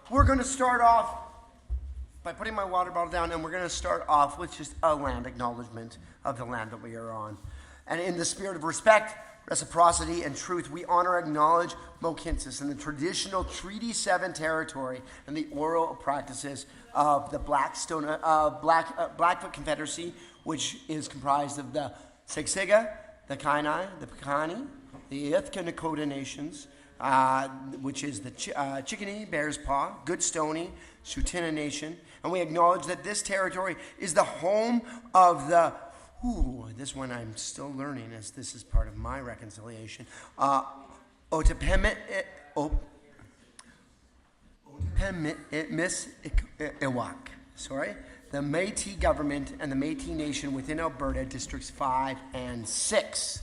we're going to start off by putting my water bottle down, and we're going to start off with just a land acknowledgement of the land that we are on. And in the spirit of respect, reciprocity, and truth, we honor and acknowledge Mohkinstsis and the traditional Treaty 7 territory and the oral practices of the Blackfoot Confederacy, which is comprised of the Siksika, the Kainai, the Piikani, the Ithka Nakota Nations, which is the Chickadee, Bears Paw, Good Stony, Tsuut'ina Nation. And we acknowledge that this territory is the home of the, this one I'm still learning as this is part of my reconciliation, Otipemisiwak, the Métis government and the Métis Nation within Alberta, Districts 5 and 6.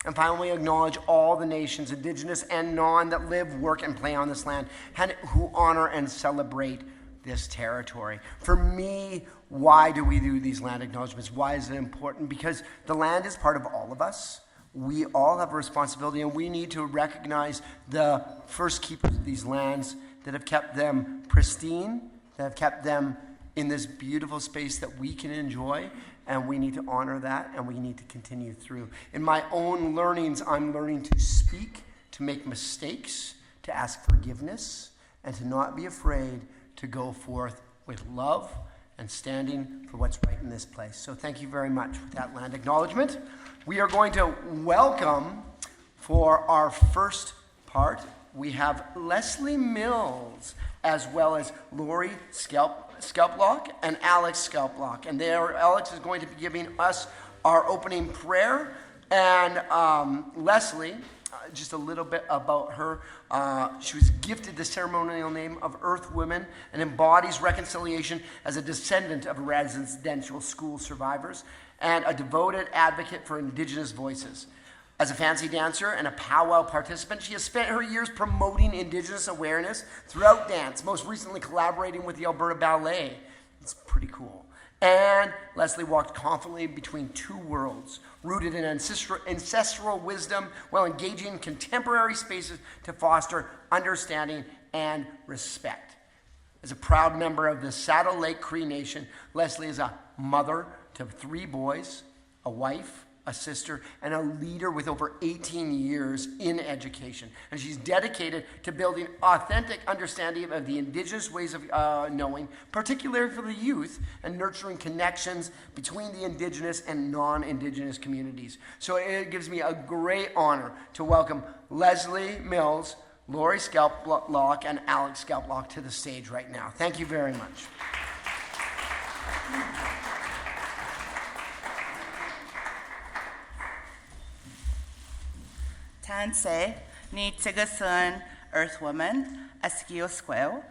And finally, acknowledge all the nations, Indigenous and non, that live, work, and play on this land, and who honor and celebrate this territory. For me, why do we do these land acknowledgements? Why is it important? Because the land is part of all of us. We all have a responsibility, and we need to recognize the first keepers of these lands that have kept them pristine, that have kept them in this beautiful space that we can enjoy, and we need to honor that, and we need to continue through. In my own learnings, I'm learning to speak, to make mistakes, to ask forgiveness, and to not be afraid to go forth with love and standing for what's right in this place. So thank you very much for that land acknowledgement. We are going to welcome, for our first part, we have Leslie Mills, as well as Lori Scalplock and Alex Scalplock. And Alex is going to be giving us our opening prayer. And Leslie, just a little bit about her. She was gifted the ceremonial name of Earth Women and embodies reconciliation as a descendant of residential school survivors and a devoted advocate for Indigenous voices. As a fancy dancer and a powwow participant, she has spent her years promoting Indigenous awareness throughout dance, most recently collaborating with the Alberta Ballet. It's pretty cool. And Leslie walked confidently between two worlds, rooted in ancestral wisdom while engaging in contemporary spaces to foster understanding and respect. As a proud member of the Saddle Lake Cree Nation, Leslie is a mother to 3 boys, a wife, a sister, and a leader with over 18 years in education. And she's dedicated to building authentic understanding of the Indigenous ways of knowing, particularly for the youth, and nurturing connections between the Indigenous and non-Indigenous communities. So it gives me a great honor to welcome Leslie Mills, Lori Scalplock, and Alex Scalplock to the stage right now. Thank you very much. Tanse, ni Tigasun, Earth Woman, Eskio Squeo.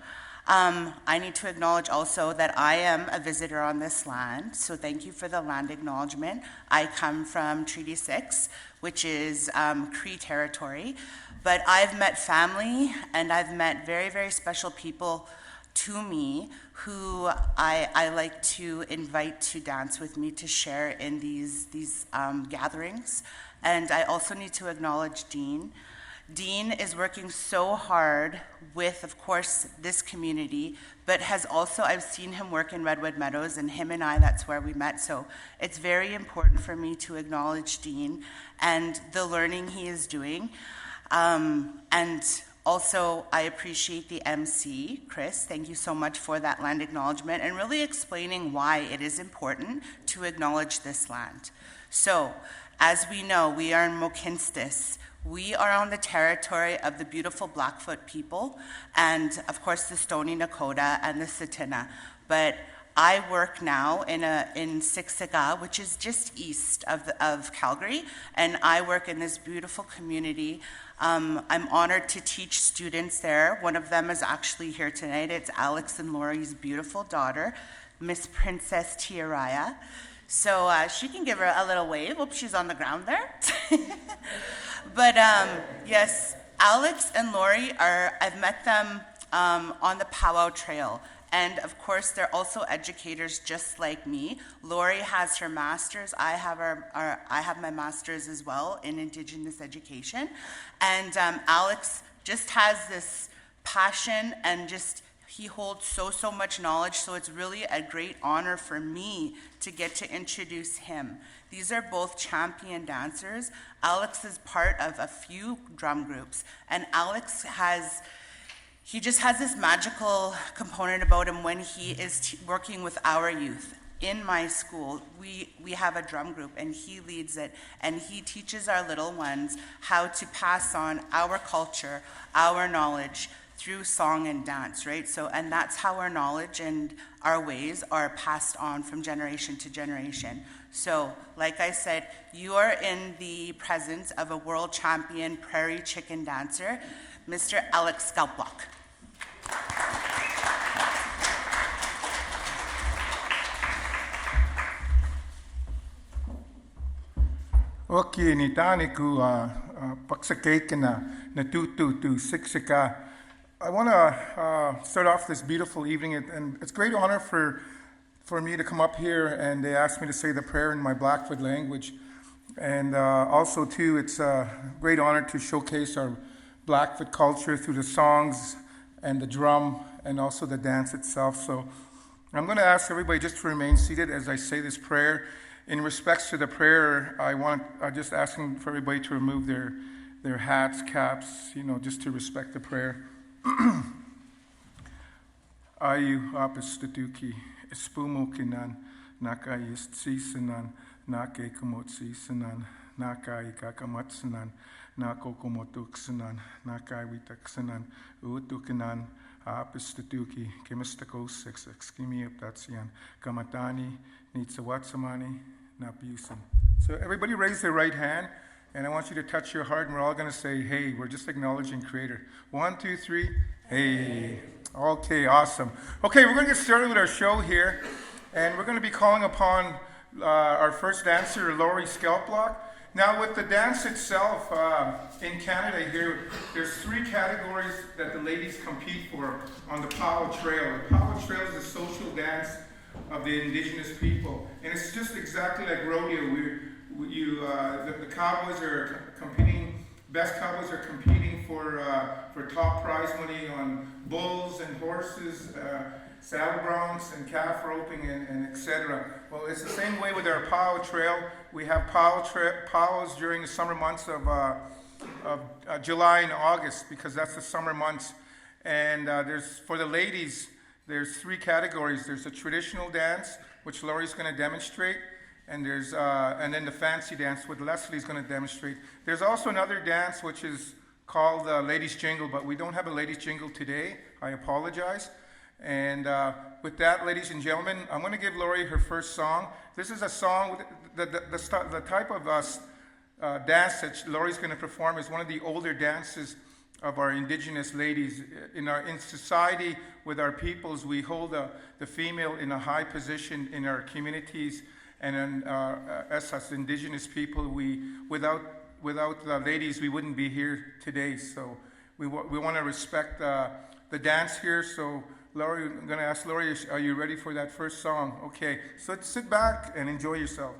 I need to acknowledge also that I am a visitor on this land, so thank you for the land acknowledgement. I come from Treaty 6, which is Cree territory, but I've met family and I've met very, very special people to me who I like to invite to dance with me, to share in these gatherings. And I also need to acknowledge Dean. Dean is working so hard with, of course, this community, but has also, I've seen him work in Redwood Meadows, and him and I, that's where we met. So it's very important for me to acknowledge Dean and the learning he is doing. And also, I appreciate the MC, Chris. Thank you so much for that land acknowledgement and really explaining why it is important to acknowledge this land. So, as we know, we are in Mohkinstsis. We are on the territory of the beautiful Blackfoot people and, of course, the Stoney Nakoda and the Tsuut'ina. But I work now in Siksika, which is just east of Calgary, and I work in this beautiful community. I'm honored to teach students there. One of them is actually here tonight. It's Alex and Lori's beautiful daughter, Miss Princess Tiaraya. So she can give her a little wave. Oops, she's on the ground there. But yes, Alex and Lori I've met them on the powwow trail. And of course, they're also educators just like me. Lori has her master's. I have my master's as well in Indigenous education. And Alex just has this passion and just He holds so much knowledge, so it's really a great honor for me to get to introduce him. These are both champion dancers. Alex is part of a few drum groups, and Alex he just has this magical component about him when he is working with our youth. In my school, we have a drum group, and he leads it, and he teaches our little ones how to pass on our culture, our knowledge, through song and dance, right? So, and that's how our knowledge and our ways are passed on from generation to generation. So, like I said, you are in the presence of a world champion prairie chicken dancer, Mr. Alex Skalplock. Okay, ni tani ku paksakake na tu siksika. I want to start off this beautiful evening, and it's a great honor for me to come up here, and they asked me to say the prayer in my Blackfoot language. And also, too, it's a great honor to showcase our Blackfoot culture through the songs and the drum and also the dance itself. So I'm going to ask everybody just to remain seated as I say this prayer. In respects to the prayer, I'm just asking for everybody to remove their hats, caps, just to respect the prayer. Ayu apistuki espumukinan nakayistsisanan nakekumotsisanan nakaikakamatsanan nakokomotuksanan nakaiwitaksanan utukinan apistuki kemistakos exkimioptatsian kamatani nitsawatsamani napiusan. So everybody raise their right hand. And I want you to touch your heart, and we're all going to say, hey. We're just acknowledging Creator. 1, 2, 3, hey. Okay, awesome. Okay, we're going to get started with our show here. And we're going to be calling upon our first dancer, Laurie Skalplock. Now, with the dance itself, in Canada here, there's 3 categories that the ladies compete for on the Powell Trail. The Powell Trail is a social dance of the Indigenous people. And it's just exactly like rodeo. The cowboys are competing. Best cowboys are competing for top prize money on bulls and horses, saddle broncs and calf roping and etc. Well, it's the same way with our powwow trail. We have powwows during the summer months of July and August, because that's the summer months. And for the ladies, there's 3 categories. There's a traditional dance, which Laurie's going to demonstrate. And then the fancy dance, which Leslie's going to demonstrate. There's also another dance which is called Ladies Jingle, but we don't have a Ladies Jingle today. I apologize. And with that, ladies and gentlemen, I'm going to give Laurie her first song. This is a song, the type of dance that Laurie's going to perform is one of the older dances of our Indigenous ladies. In society, with our peoples, we hold the female in a high position in our communities. And as Indigenous people, without the ladies, we wouldn't be here today. So we want to respect the dance here. So Laurie, I'm going to ask Laurie, are you ready for that first song? Okay, so sit back and enjoy yourself.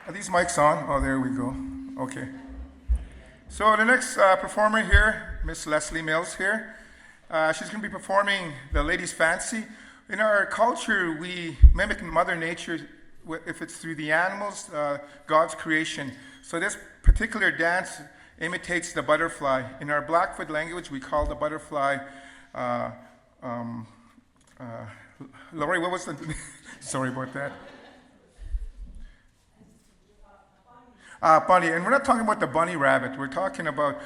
Are these mics on? Oh, there we go. Okay. So the next performer here, Miss Leslie Mills here, she's going to be performing the Ladies' Fancy. In our culture, we mimic Mother Nature if it's through the animals, God's creation. So this particular dance imitates the butterfly. In our Blackfoot language, we call the butterfly, Lori, what was the, sorry about that. Bunny, and we're not talking about the bunny rabbit, we're talking about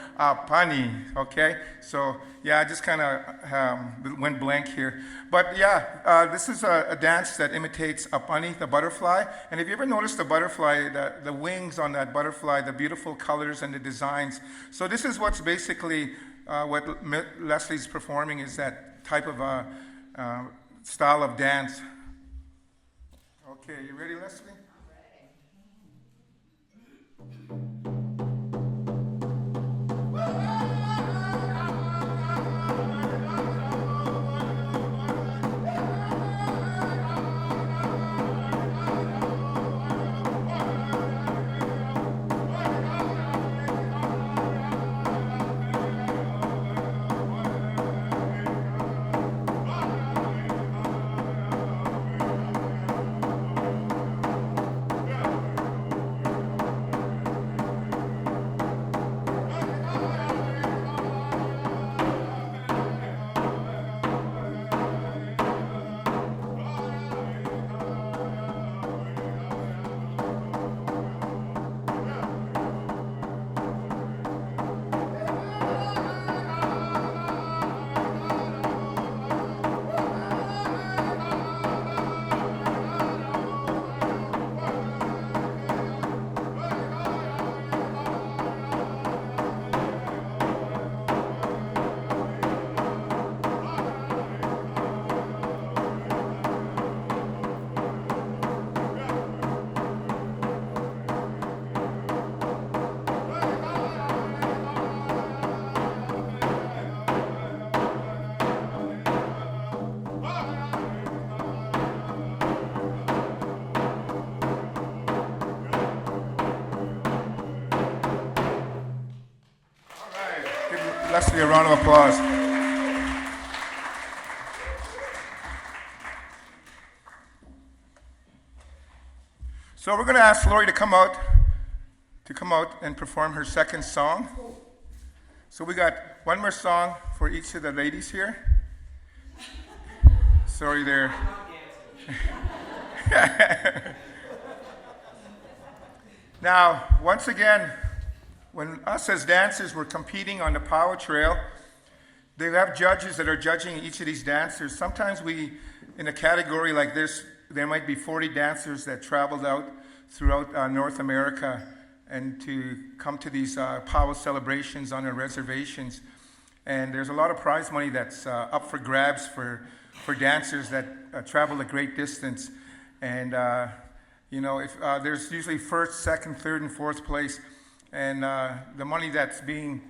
bunny, okay? So, yeah, I just kind of went blank here. But yeah, this is a dance that imitates a bunny, the butterfly. And have you ever noticed the butterfly, the wings on that butterfly, the beautiful colors and the designs? So this is what's basically what Leslie's performing, is that type of style of dance. Okay, you ready, Leslie? Leslie a round of applause. So we're going to ask Lori to come out and perform her second song. So we got one more song for each of the ladies here. Sorry there. Now, once again, when us as dancers were competing on the power trail, they have judges that are judging each of these dancers. Sometimes in a category like this, there might be 40 dancers that traveled out throughout North America and to come to these power celebrations on their reservations. And there's a lot of prize money that's up for grabs for dancers that travel a great distance. And, if there's usually first, second, third, and fourth place. And the money that's being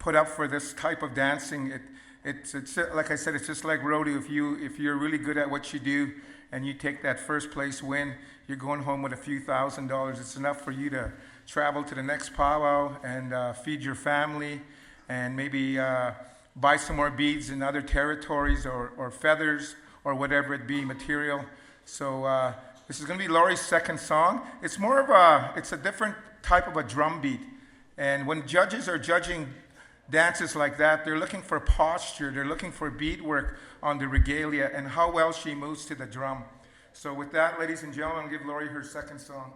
put up for this type of dancing, it's like I said, it's just like rodeo. If you're really good at what you do and you take that first place win, you're going home with a few $1,000s. It's enough for you to travel to the next powwow and feed your family and maybe buy some more beads in other territories or feathers or whatever it be, material. So this is going to be Lori's second song. It's more of it's a different type of a drum beat. And when judges are judging dances like that, they're looking for posture, they're looking for beat work on the regalia and how well she moves to the drum. So with that, ladies and gentlemen, I'll give Lori her second song.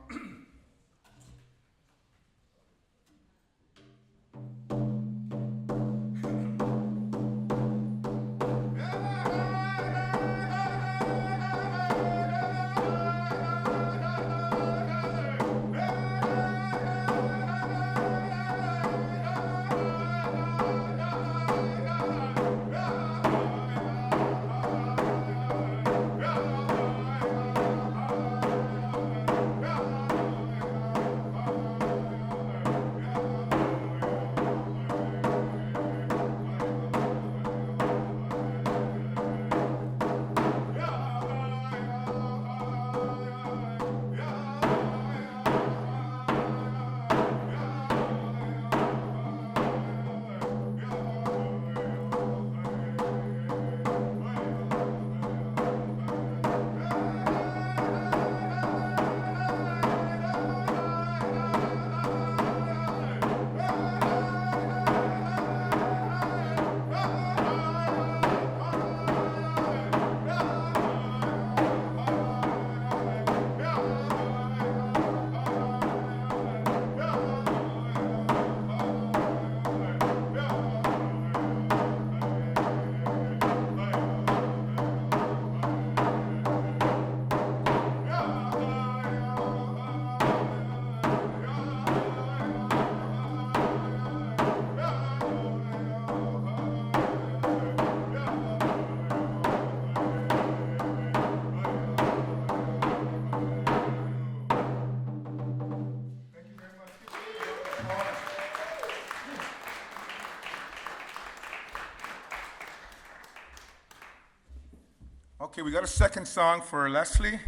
Okay, we got a second song for Leslie,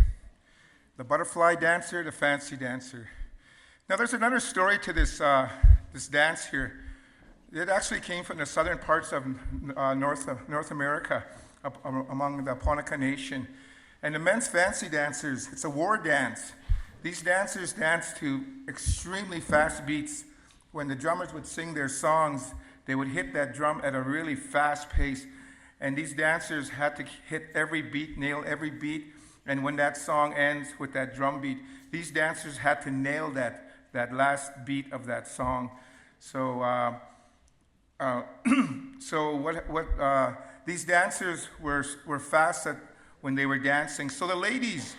the butterfly dancer, the fancy dancer. Now, there's another story to this, this dance here. It actually came from the southern parts of North America, among the Ponica Nation. And the men's fancy dancers, it's a war dance. These dancers dance to extremely fast beats. When the drummers would sing their songs, they would hit that drum at a really fast pace. And these dancers had to hit every beat, nail every beat. And when that song ends with that drum beat, these dancers had to nail that last beat of that song. So, these dancers were fast when they were dancing. So the ladies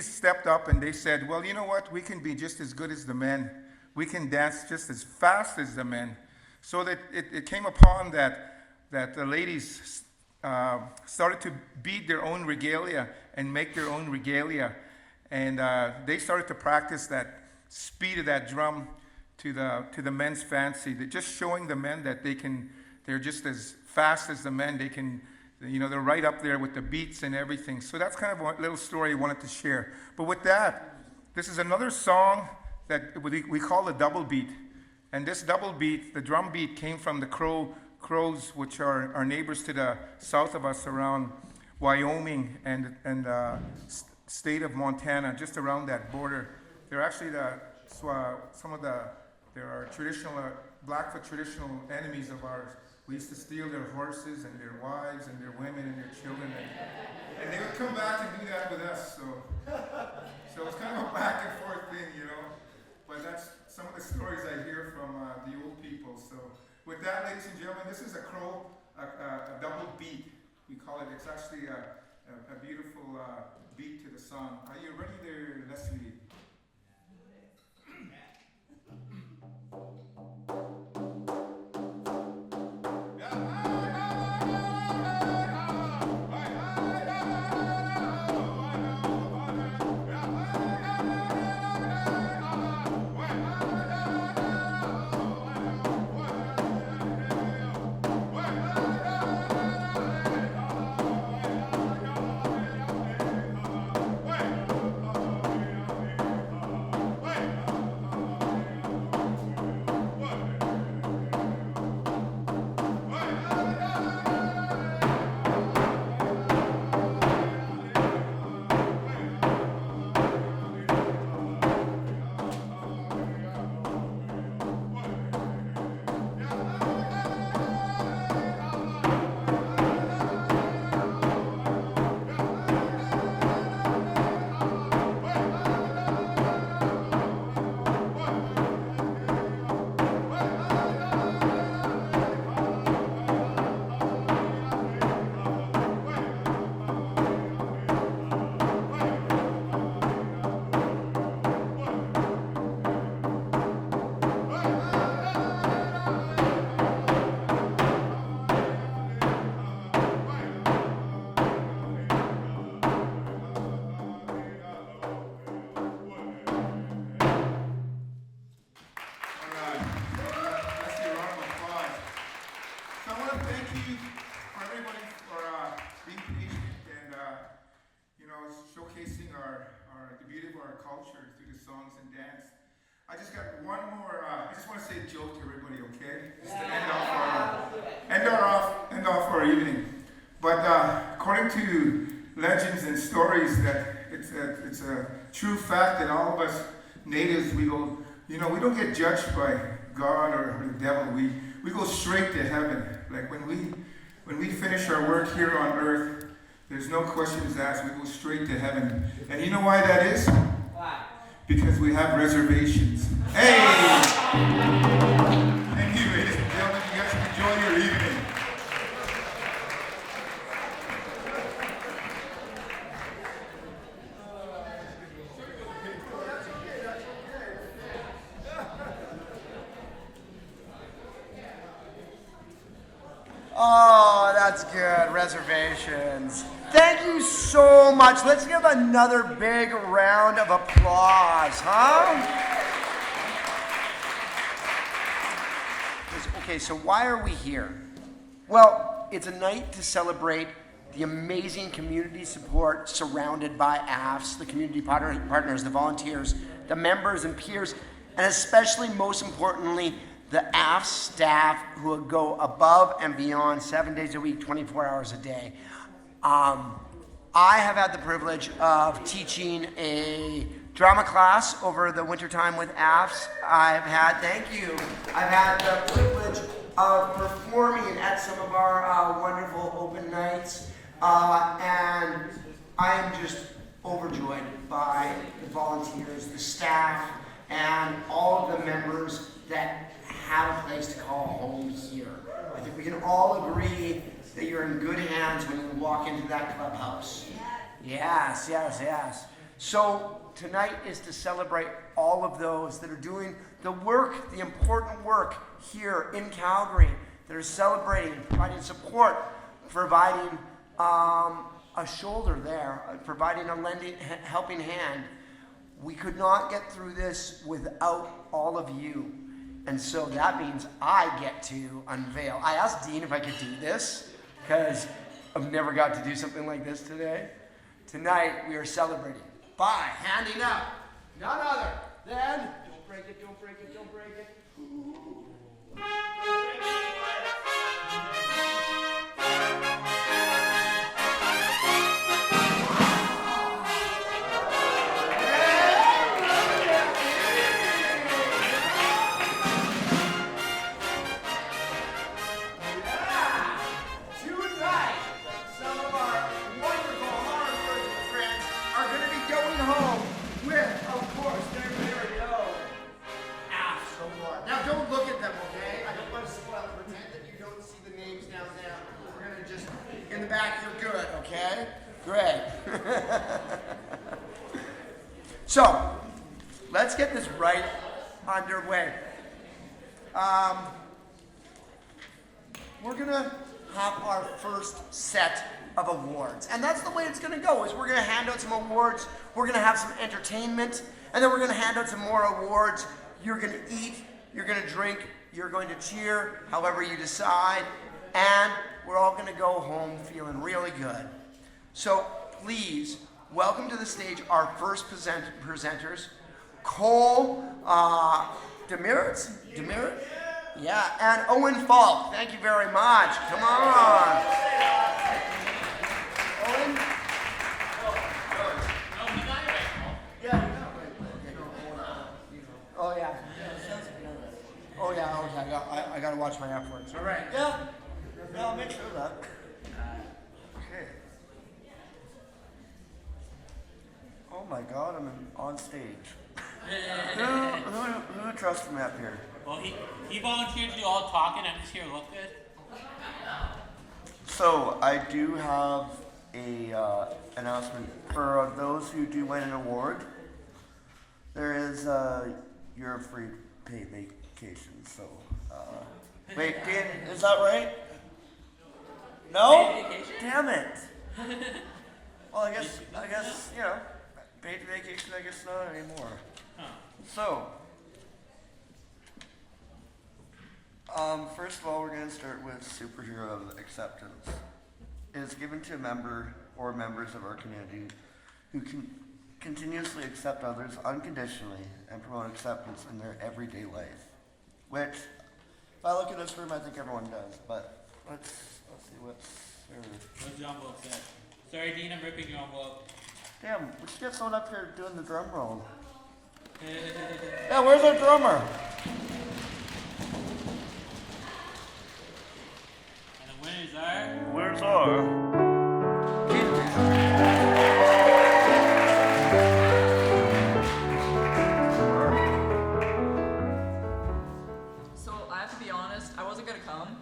stepped up and they said, well, you know what? We can be just as good as the men. We can dance just as fast as the men. So that it came upon that the ladies started to beat their own regalia and make their own regalia. And they started to practice that speed of that drum to the men's fancy. They're just showing the men that they're just as fast as the men. They can, they're right up there with the beats and everything. So that's kind of a little story I wanted to share. But with that, this is another song that we call a double beat. And this double beat, the drum beat, came from the Crows, which are our neighbors to the south of us around Wyoming and state of Montana, just around that border. They're actually there are traditional, Blackfoot traditional enemies of ours. We used to steal their horses and their wives and their women and their children. And they would come back and do that with us. So it's kind of a back and forth thing, But that's some of the stories I hear from the old people. So with that, ladies and gentlemen, this is a double beat. We call it. It's actually a beautiful beat to the song. Are you ready there, Leslie? Showcasing the beauty of our culture through the songs and dance. I just got one more. I just want to say a joke to everybody, okay? Just to end off our evening. But according to legends and stories, that it's a true fact that all of us natives, we don't get judged by God or the devil. We go straight to heaven. Like when we finish our work here on earth, there's no questions asked. We go straight to heaven. And you know why that is? Why? Because we have reservations. Hey! Thank you, ladies and gentlemen. You guys enjoy your evening. Oh, that's good. Reservations. Thank you so much. Let's give another big round of applause, huh? Okay, so why are we here? Well, it's a night to celebrate the amazing community support surrounded by AAFS, the community partners, the volunteers, the members and peers, and especially, most importantly, the AAFS staff who go above and beyond 7 days a week, 24 hours a day. I have had the privilege of teaching a drama class over the wintertime with AAFS. I've had the privilege of performing at some of our wonderful open nights, and I am just overjoyed by the volunteers, the staff, and all of the members that have a place to call home here. I think we can all agree that you're in good hands when you walk into that clubhouse. Yes, yes, yes. So tonight is to celebrate all of those that are doing the work, the important work here in Calgary, that are celebrating, providing support, providing a shoulder there, providing a helping hand. We could not get through this without all of you. And so that means I get to unveil. I asked Dean if I could do this, because I've never got to do something like this today. Tonight, we are celebrating by handing up none other than, don't break it, don't break it, don't break it. In the back, you're good, okay? Great. So, let's get this right underway. We're gonna have our first set of awards. And that's the way it's gonna go, is we're gonna hand out some awards, we're gonna have some entertainment, and then we're gonna hand out some more awards. You're gonna eat, you're gonna drink, you're going to cheer, however you decide, and we're all going to go home feeling really good. So please welcome to the stage our first presenters, Cole Demirit? Yeah, and Owen Falk. Thank you very much. Come on. Owen? Oh, yeah. Oh, yeah, okay. I got to watch my F words. All right. Yeah. Yeah, I'll make sure of that. Okay. Oh my God, I'm on stage. who trusts me up here? Well, he volunteered to do all talking. I'm just here to look good. So I do have a announcement for those who do win an award. There is your free paid vacation. So wait, Dan, is that right? No? Paid vacation? Damn it. Well, I guess, you know, paid vacation, I guess not anymore. Huh. So, first of all, we're going to start with Superhero of Acceptance. It is given to a member or members of our community who can continuously accept others unconditionally and promote acceptance in their everyday life. Which, if I look at this room, I think everyone does, but let's see what's there. What's your envelope say? Sorry, Dean, I'm ripping your envelope. Damn, we should get someone up here doing the drum roll. Yeah, where's our drummer? And the winners are... Where's our? So I have to be honest, I wasn't gonna come.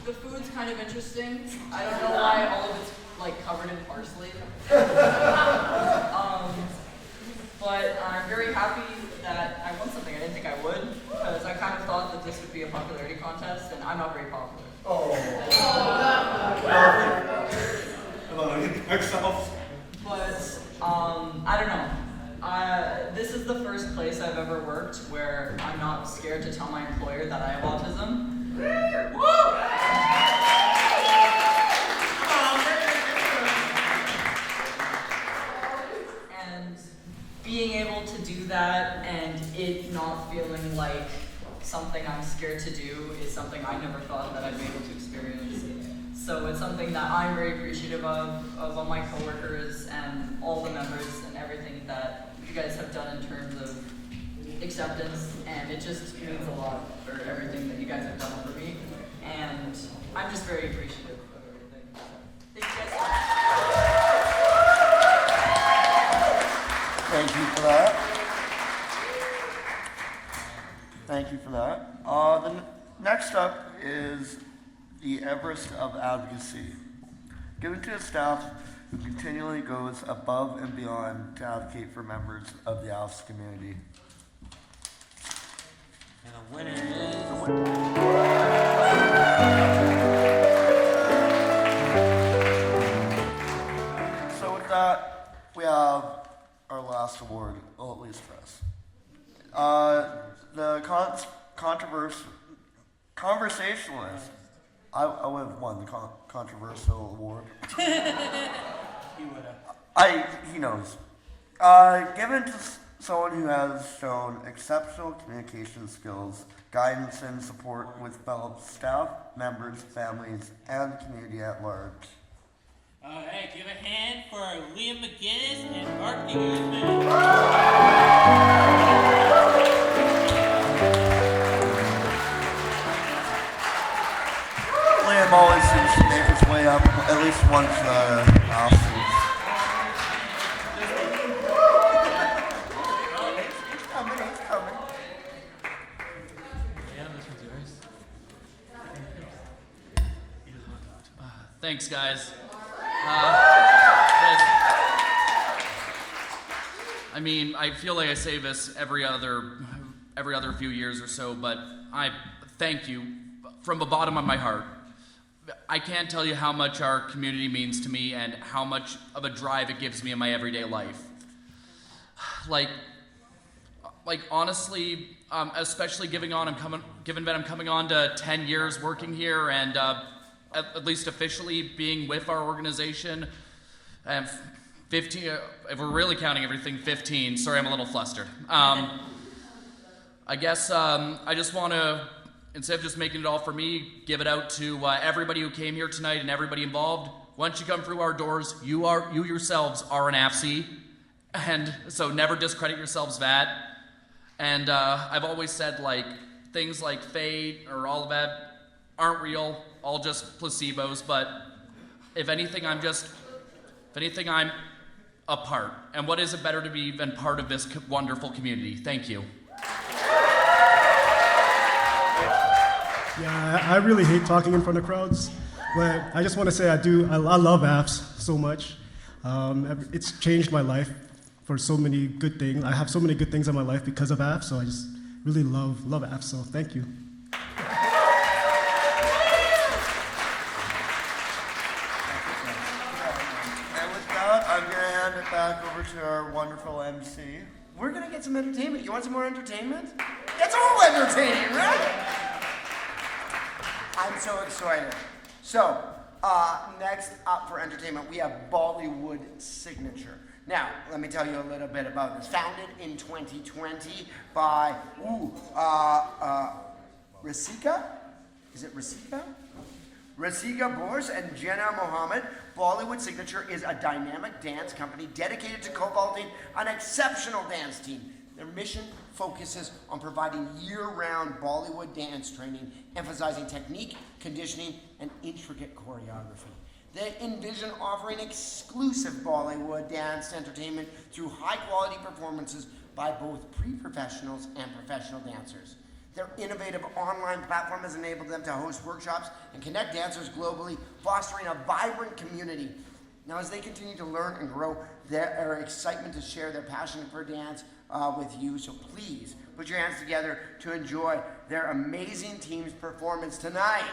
The food's kind of interesting. I don't know why all of it's like covered in parsley. But I'm very happy that I won something I didn't think I would, because I kind of thought that this would be a popularity contest, and I'm not very popular. But I don't know. This is the first place I've ever worked where I'm not scared to tell my employer that I have autism. And being able to do that and it not feeling like something I'm scared to do is something I never thought that I'd be able to experience. So it's something that I'm very appreciative of all my coworkers and all the members and everything that you guys have done in terms of acceptance, and it just means a lot for everything that you guys have done for me. And I'm just very appreciative of everything. Thank you guys so much. Thank you for that. Thank you for that. Next up is the Everest of Advocacy, given to a staff who continually goes above and beyond to advocate for members of the AAFS community. And the winner is. So with that, we have our last award, well, at least for us. The conversationalist. I would have won the controversial award. You would have. He knows. Given to someone who has shown exceptional communication skills, guidance, and support with fellow staff, members, families, and the community at large. Alright, give a hand for Liam McGinnis and Mark Guzman. Liam always seems to make his way up at least once AAFSies. He's coming. Yeah, this one's yours. Thanks, guys. I mean, I feel like I say this every other few years or so, but I thank you from the bottom of my heart. I can't tell you how much our community means to me and how much of a drive it gives me in my everyday life. Like honestly, especially given that I'm coming on to 10 years working here and at least officially being with our organization, and 15, if we're really counting everything, 15. Sorry, I'm a little flustered. I guess I just want to, instead of just making it all for me, give it out to everybody who came here tonight and everybody involved. Once you come through our doors, you yourselves are an AAFSie, and so never discredit yourselves that. And I've always said, like, things like fate or all of that aren't real, all just placebos, but if anything, I'm a part. And what is it better to be than part of this wonderful community? Thank you. Yeah, I really hate talking in front of crowds, but I just want to say I love AAFS so much. It's changed my life for so many good things. I have so many good things in my life because of AAFS, so I just really love AAFS, so thank you. And with that, I'm going to hand it back over to our wonderful MC. We're gonna get some entertainment. You want some more entertainment? It's all entertaining, right? I'm so excited. So, next up for entertainment, we have Bollywood Signature. Now, let me tell you a little bit about this. Founded in 2020 by, Rasika? Is it Rasika? Rasika Bors and Jenna Mohammed. Bollywood Signature is a dynamic dance company dedicated to co-vaulting an exceptional dance team. Their mission focuses on providing year-round Bollywood dance training, emphasizing technique, conditioning, and intricate choreography. They envision offering exclusive Bollywood dance entertainment through high-quality performances by both pre-professionals and professional dancers. Their innovative online platform has enabled them to host workshops and connect dancers globally, fostering a vibrant community. Now, as they continue to learn and grow, their excitement to share their passion for dance with you. So please put your hands together to enjoy their amazing team's performance tonight.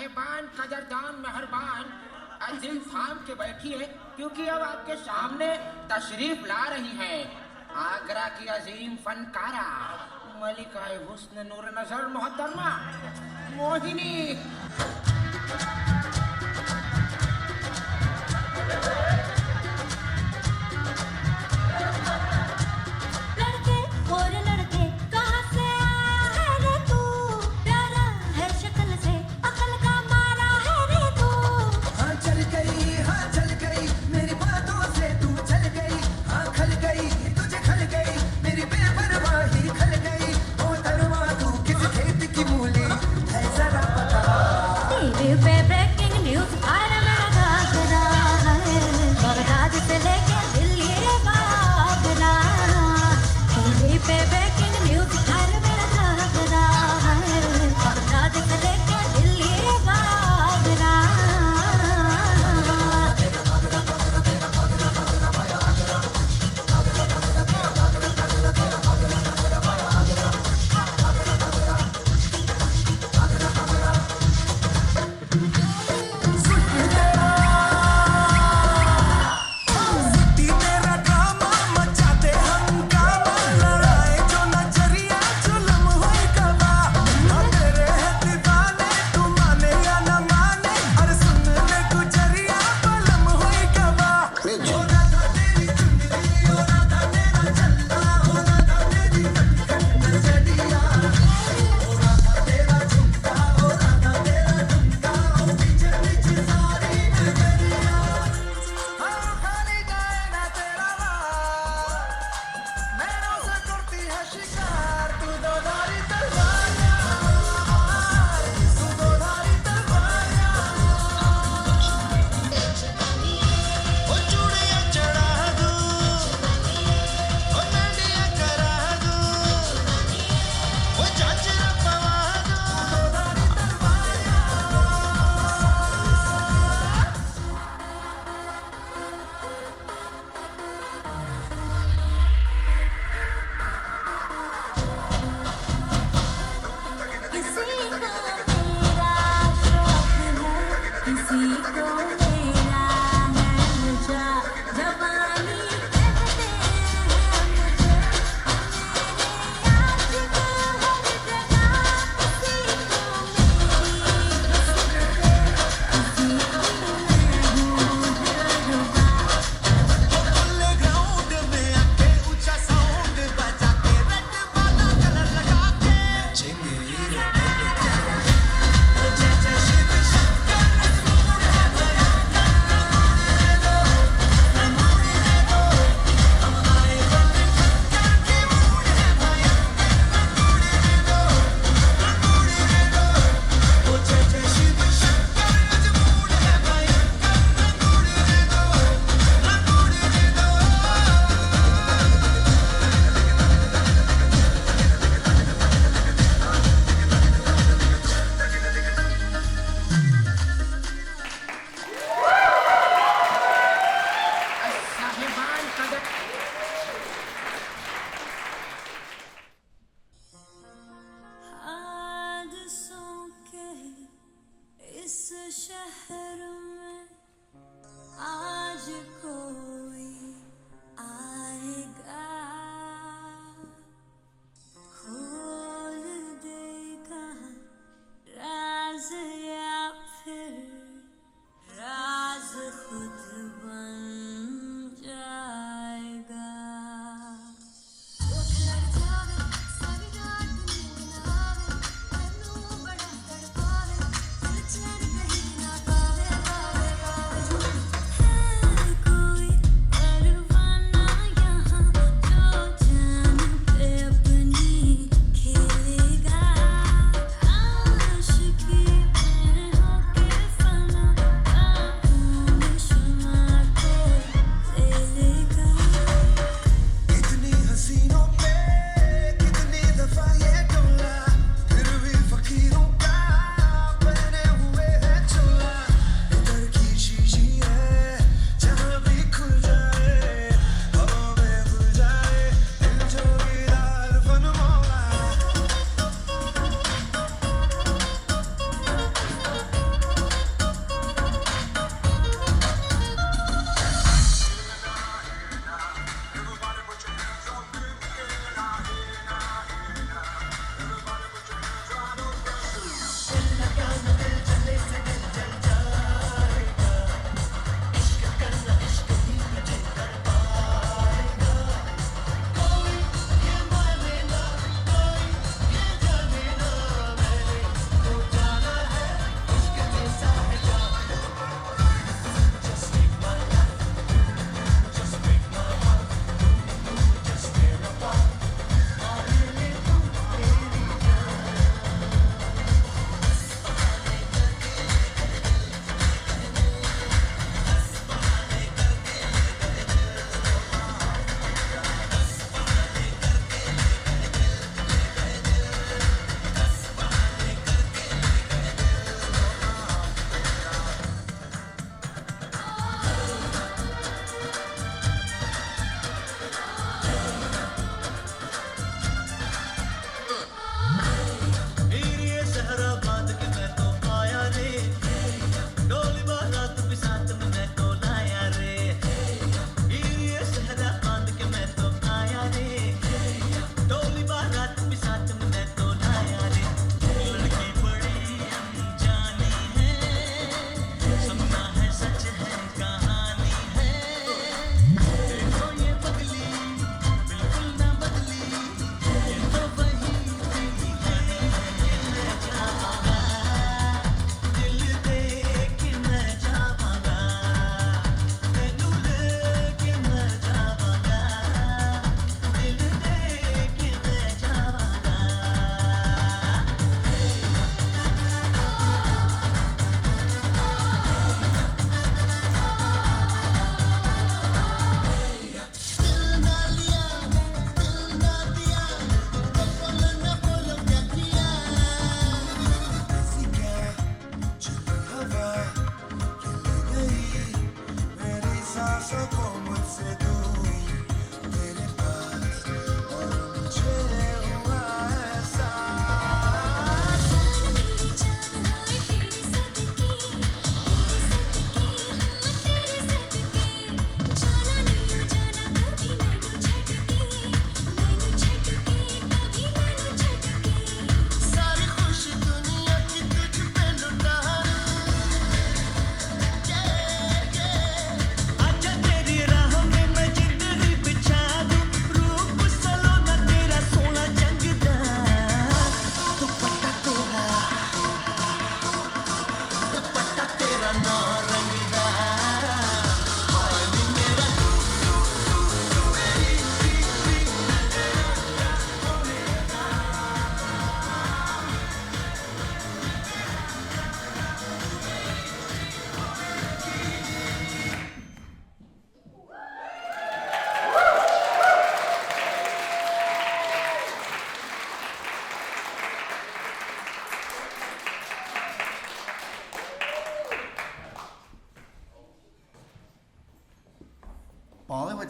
साहिबान, कदरदान, मेहरबान, दिल थाम के बैठिए क्योंकि अब आपके सामने तशरीफ ला रही है आगरा की अजीम फनकारा मलिकाए हुस्न नूर नजर मोहतरमा Mohini. Favorite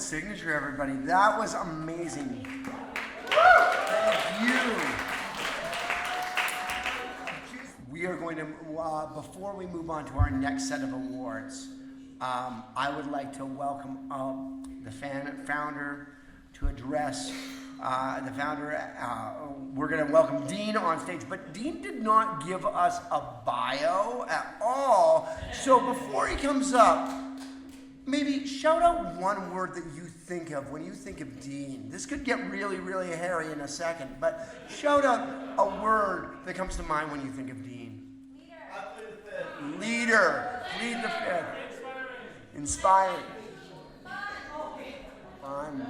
signature, everybody. That was amazing. Thank you. We are going to, before we move on to our next set of awards, I would like to welcome the founder to address the founder. We're going to welcome Dean on stage, but Dean did not give us a bio at all. So before he comes up, maybe shout out one word that you think of when you think of Dean. This could get really, really hairy in a second, but shout out a word that comes to mind when you think of Dean. Leader. Lead the fifth. Inspiring. Fun.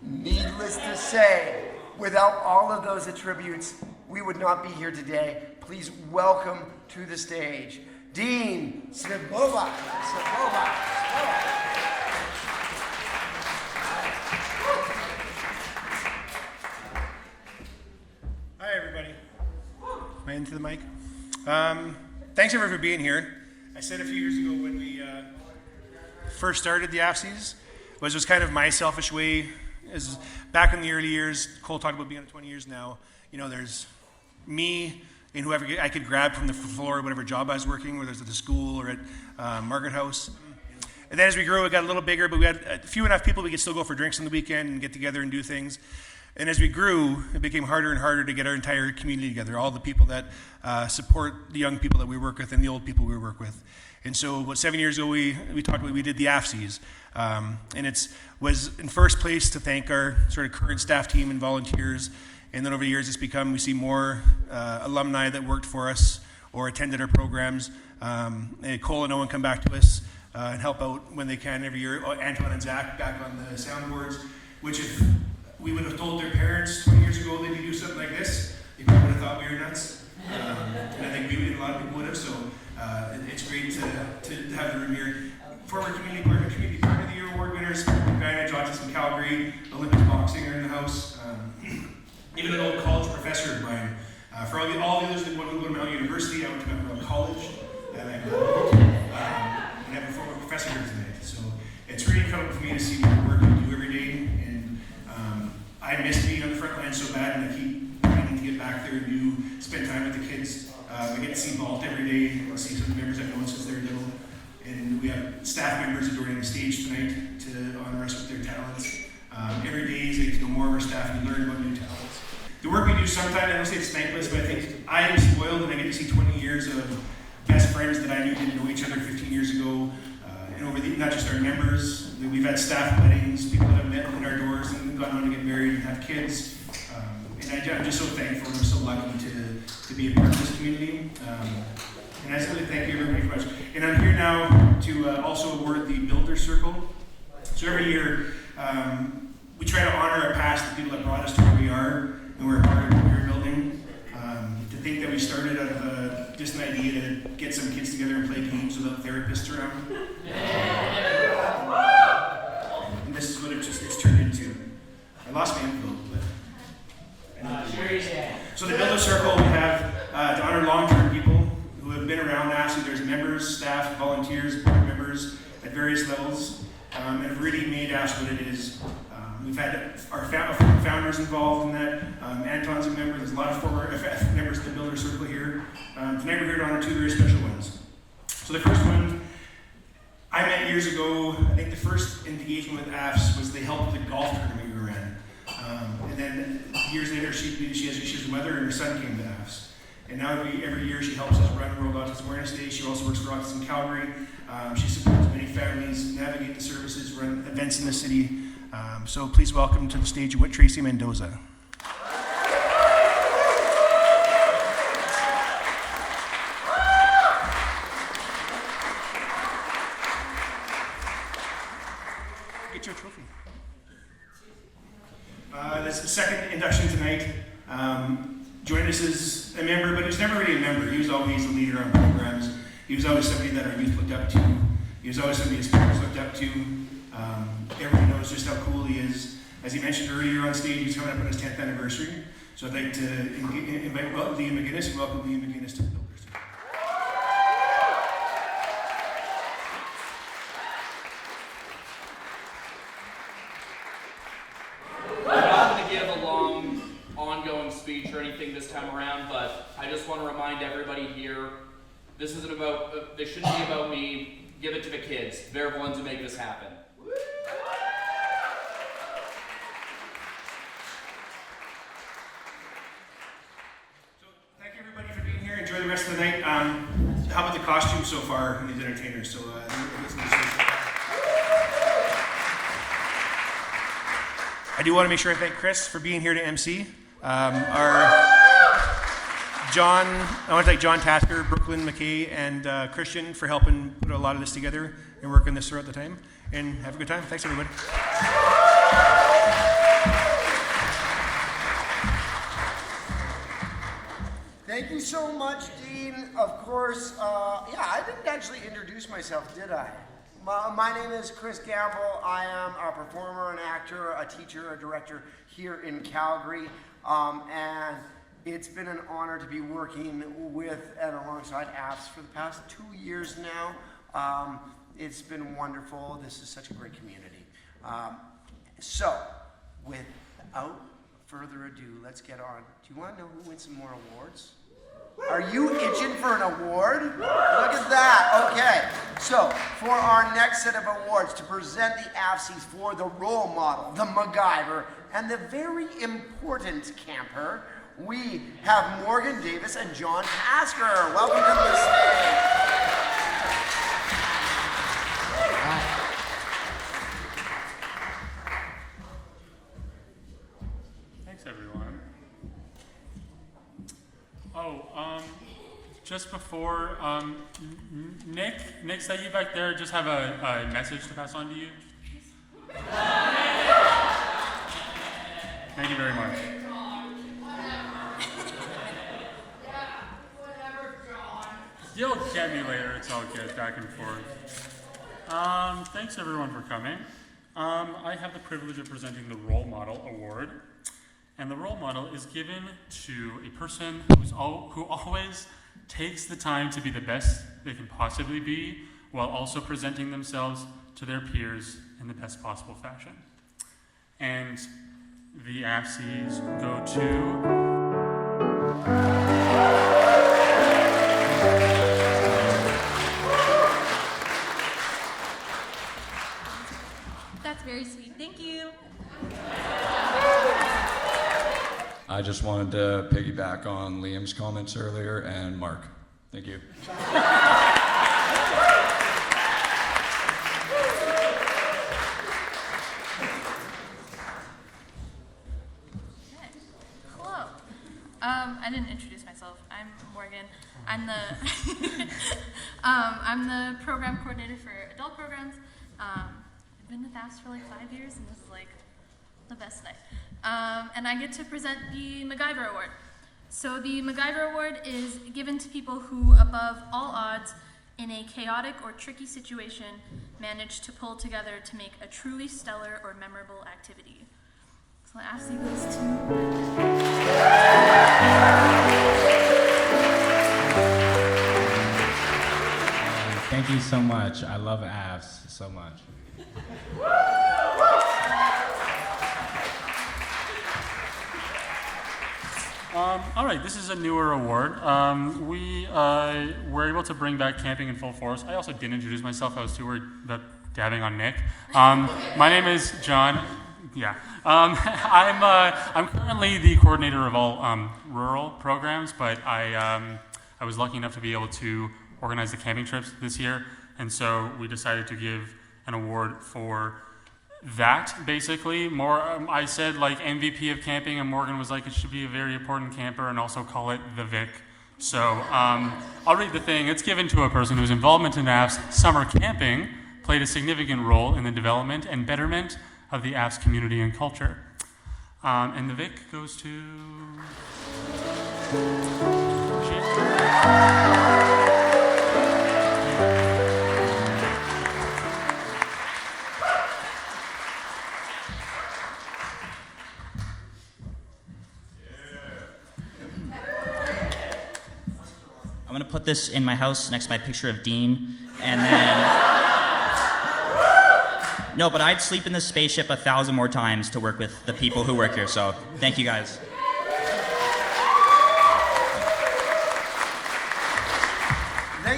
Needless to say, without all of those attributes, we would not be here today. Please welcome to the stage, Dean Svobova. Hi, everybody. Am I into the mic? Thanks, everyone, for being here. I said a few years ago when we first started the AAFSies, it was kind of my selfish way. As back in the early years, Cole talked about being on 20 years now. You know, there's me and whoever I could grab from the floor, whatever job I was working, whether it's at the school or at Margaret House. And then as we grew, it got a little bigger, but we had a few enough people we could still go for drinks on the weekend and get together and do things. And as we grew, it became harder and harder to get our entire community together, all the people that support the young people that we work with and the old people we work with. And so about 7 years ago, we talked about, we did the AAFSies. And it was in first place to thank our sort of current staff team and volunteers. And then over the years, it's become, we see more alumni that worked for us or attended our programs. And Cole and Owen come back to us and help out when they can every year. Antoine and Zach back on the soundboards, which if we would have told their parents 20 years ago they'd do something like this, they probably would have thought we were nuts. And I think we would, a lot of people would have. So it's great to have the room here. Former Community Partner of the Year Award winners, Guyana, Johnson, Calgary, Olympic boxing are in the house. Even an old college professor of mine. For all the others that want to go to Mount University, I went to Mount College, and I have a former professor here tonight. So it's really incredible for me to see the work you do every day, and I miss being on the front line so bad, and I keep wanting to get back there and spend time with the kids. I get to see Vault every day. I see some members I've known since they're little. And we have staff members adorning the stage tonight to honor us with their talents. Every day is get to know more of our staff and learn about new talents. The work we do sometimes, I don't say it's thankless, but I think I am spoiled and I get to see 20 years of best friends that I knew didn't know each other 15 years ago. And over not just our members, we've had staff weddings, people that have met in our doors and gone on to get married and have kids. And I'm just so thankful and I'm so lucky to be a part of this community. And I just really thank you very much. And I'm here now to also award the Builder Circle. So every year, we try to honor our past, the people that brought us to where we are, and we're a part of what we're building. To think that we started out of just an idea to get some kids together and play games without therapists around. And this is what it's turned into. I lost my envelope, but so the Builder Circle, we have to honor long-term people who have been around AAFSies. There's members, staff, volunteers, board members at various levels, and have really made AAFSies what it is. We've had our founders involved in that. Anton's a member. There's a lot of former members of the Builder Circle here. Tonight we're here to honor two very special ones. So the first one, I met years ago. I think the first engagement with AAFS was they helped with the golf tournament we were in. And then years later, she has a mother and her son came to AAFS. And now every year she helps us run World Autism Awareness Day. She also works for Autism Calgary. She supports many families, navigate the services, run events in the city. So please welcome to the stage Tracy Mendoza. Get your trophy. This is the second induction tonight. Joined us as a member, but he was never really a member. He was always a leader on programs. He was always somebody that our youth looked up to. He was always somebody his parents looked up to. Everyone knows just how cool he is. As he mentioned earlier on stage, he's coming up on his 10th anniversary. So I'd like to invite Liam McGuinness and welcome Liam McGuinness to the Builders. or anything this time around, but I just want to remind everybody here, this isn't about, this shouldn't be about me. Give it to the kids. They're the ones who make this happen. So thank you everybody for being here. Enjoy the rest of the night. How about the costumes so far, these entertainers? So I do want to make sure I thank Chris for being here to MC. I want to thank John Tasker, Brooklyn McKay, and Christian for helping put a lot of this together and working this throughout the time. And have a good time. Thanks, everybody. Thank you so much, Dean. Of course, I didn't actually introduce myself, did I? My name is Chris Gamble. I am a performer, an actor, a teacher, a director here in Calgary. And it's been an honor to be working with and alongside AAFS for the past 2 years now. It's been wonderful. This is such a great community. So, without further ado, let's get on. Do you want to know who wins some more awards? Are you itching for an award? Look at that. Okay. So, for our next set of awards, to present the AAFSies for the role model, the MacGyver, and the very important camper, we have Morgan Davis and John Tasker. Welcome to the stage. Thanks, everyone. Just before, Nick said you back there just have a message to pass on to you. Thank you very much. You'll get me later, it's all good, back and forth. Thanks everyone for coming. I have the privilege of presenting the Role Model Award. And the role model is given to a person who always takes the time to be the best they can possibly be, while also presenting themselves to their peers in the best possible fashion. And the AAFSies go to... That's very sweet. Thank you. I just wanted to piggyback on Liam's comments earlier and Mark. Thank you. Hello. I didn't introduce myself. I'm Morgan. I'm the program coordinator for adult programs. I've been with AAFS for like 5 years, and this is like the best night. And I get to present the MacGyver Award. So the MacGyver Award is given to people who, above all odds, in a chaotic or tricky situation, manage to pull together to make a truly stellar or memorable activity. So the AAFSie goes to... Thank you so much. I love AAFS so much. All right, this is a newer award. We were able to bring back camping in full force. I also didn't introduce myself. I was too worried about dabbing on Nick. My name is John. Yeah. I'm currently the coordinator of all rural programs, but I was lucky enough to be able to organize the camping trips this year, and so we decided to give an award for that, basically. I said like MVP of camping, and Morgan was like, it should be a very important camper, and also call it the Vic. So I'll read the thing. It's given to a person whose involvement in AAFS summer camping played a significant role in the development and betterment of the AAFS community and culture. And the Vic goes to... I'm gonna put this in my house next to my picture of Dean, and then... No, but I'd sleep in this spaceship 1,000 more times to work with the people who work here, so thank you guys.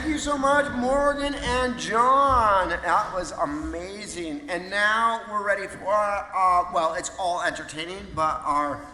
Thank you so much, Morgan and John. That was amazing. And now we're ready for, well, it's all entertaining, but our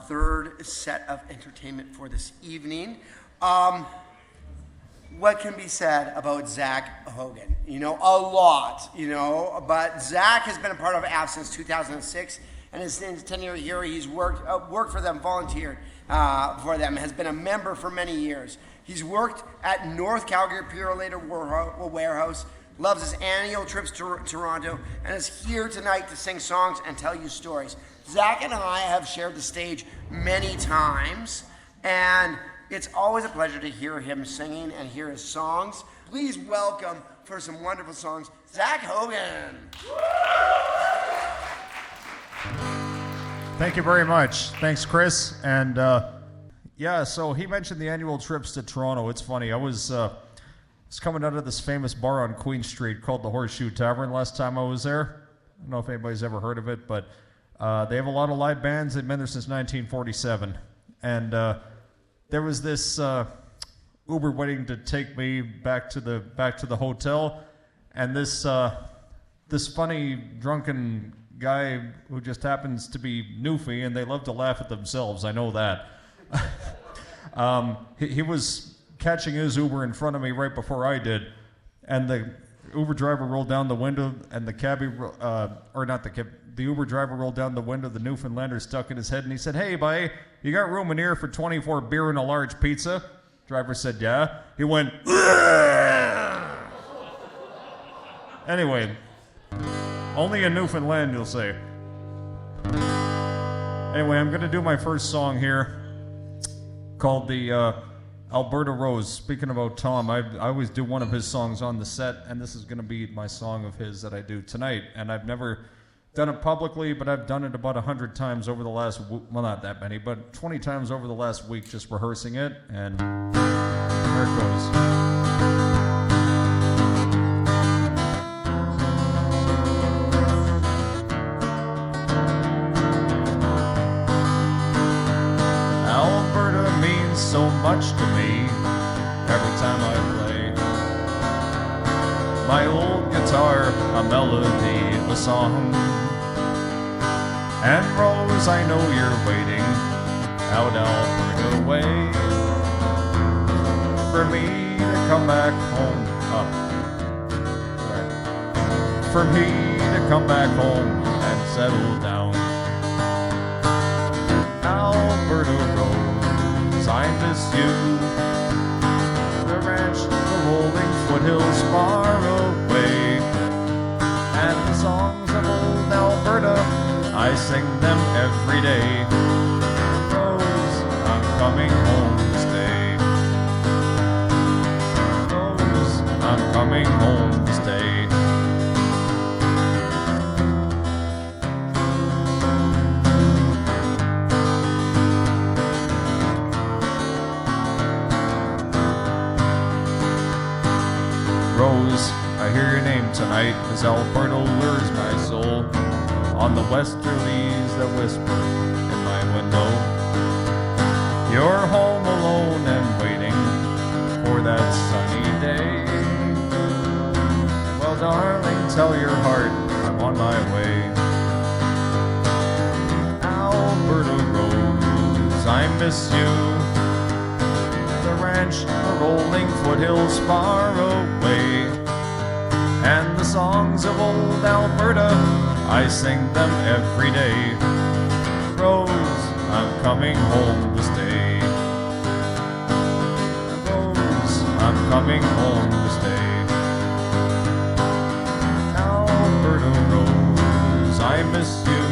third set of entertainment for this evening. What can be said about Zach Hogan? You know, a lot, you know, but Zach has been a part of AAFSies since 2006, and his 10-year here, he's worked for them, volunteered for them, has been a member for many years. He's worked at North Calgary Purolator Warehouse, loves his annual trips to Toronto, and is here tonight to sing songs and tell you stories. Zach and I have shared the stage many times, and it's always a pleasure to hear him singing and hear his songs. Please welcome, for some wonderful songs, Zach Hogan. Thank you very much. Thanks, Chris. And yeah, so he mentioned the annual trips to Toronto. It's funny. I was coming out of this famous bar on Queen Street called the Horseshoe Tavern last time I was there. I don't know if anybody's ever heard of it, but they have a lot of live bands. They've been there since 1947. And there was this Uber waiting to take me back to the hotel, and this funny drunken guy who just happens to be Newfie, and they love to laugh at themselves. I know that. He was catching his Uber in front of me right before I did, and the Uber driver rolled down the window, and the Uber driver rolled down the window. The Newfoundlander stuck in his head, and he said, "Hey, buddy, you got room in here for 24 beer and a large pizza?" Driver said, "Yeah." He went, "Ugh." Anyway, only in Newfoundland, you'll say. Anyway, I'm going to do my first song here called the Alberta Rose. Speaking about Tom, I always do one of his songs on the set, and this is going to be my song of his that I do tonight. And I've never done it publicly, but I've done it about 100 times over the last, well, not that many, but 20 times over the last week just rehearsing it, and there it goes. So much to me every time I play my old guitar, a melody of a song. And Rose, I know you're waiting out Alberta way for me to come back home. For me to come back home and settle down. Alberta Rose, I miss you. The ranch, the rolling foothills far away, and the songs of old Alberta, I sing them every day. Rose, I'm coming home to stay. Rose, I'm coming home to stay. Rose, I hear your name tonight as Alberta lures my soul on the westerlies that whisper in my window. You're home alone and waiting for that sunny day. Well, darling, tell your heart I'm on my way. Alberta Rose, I miss you. The ranch, the rolling foothills far away, and the songs of old Alberta, I sing them every day. Rose, I'm coming home to stay. Rose, I'm coming home to stay. Alberta Rose, I miss you.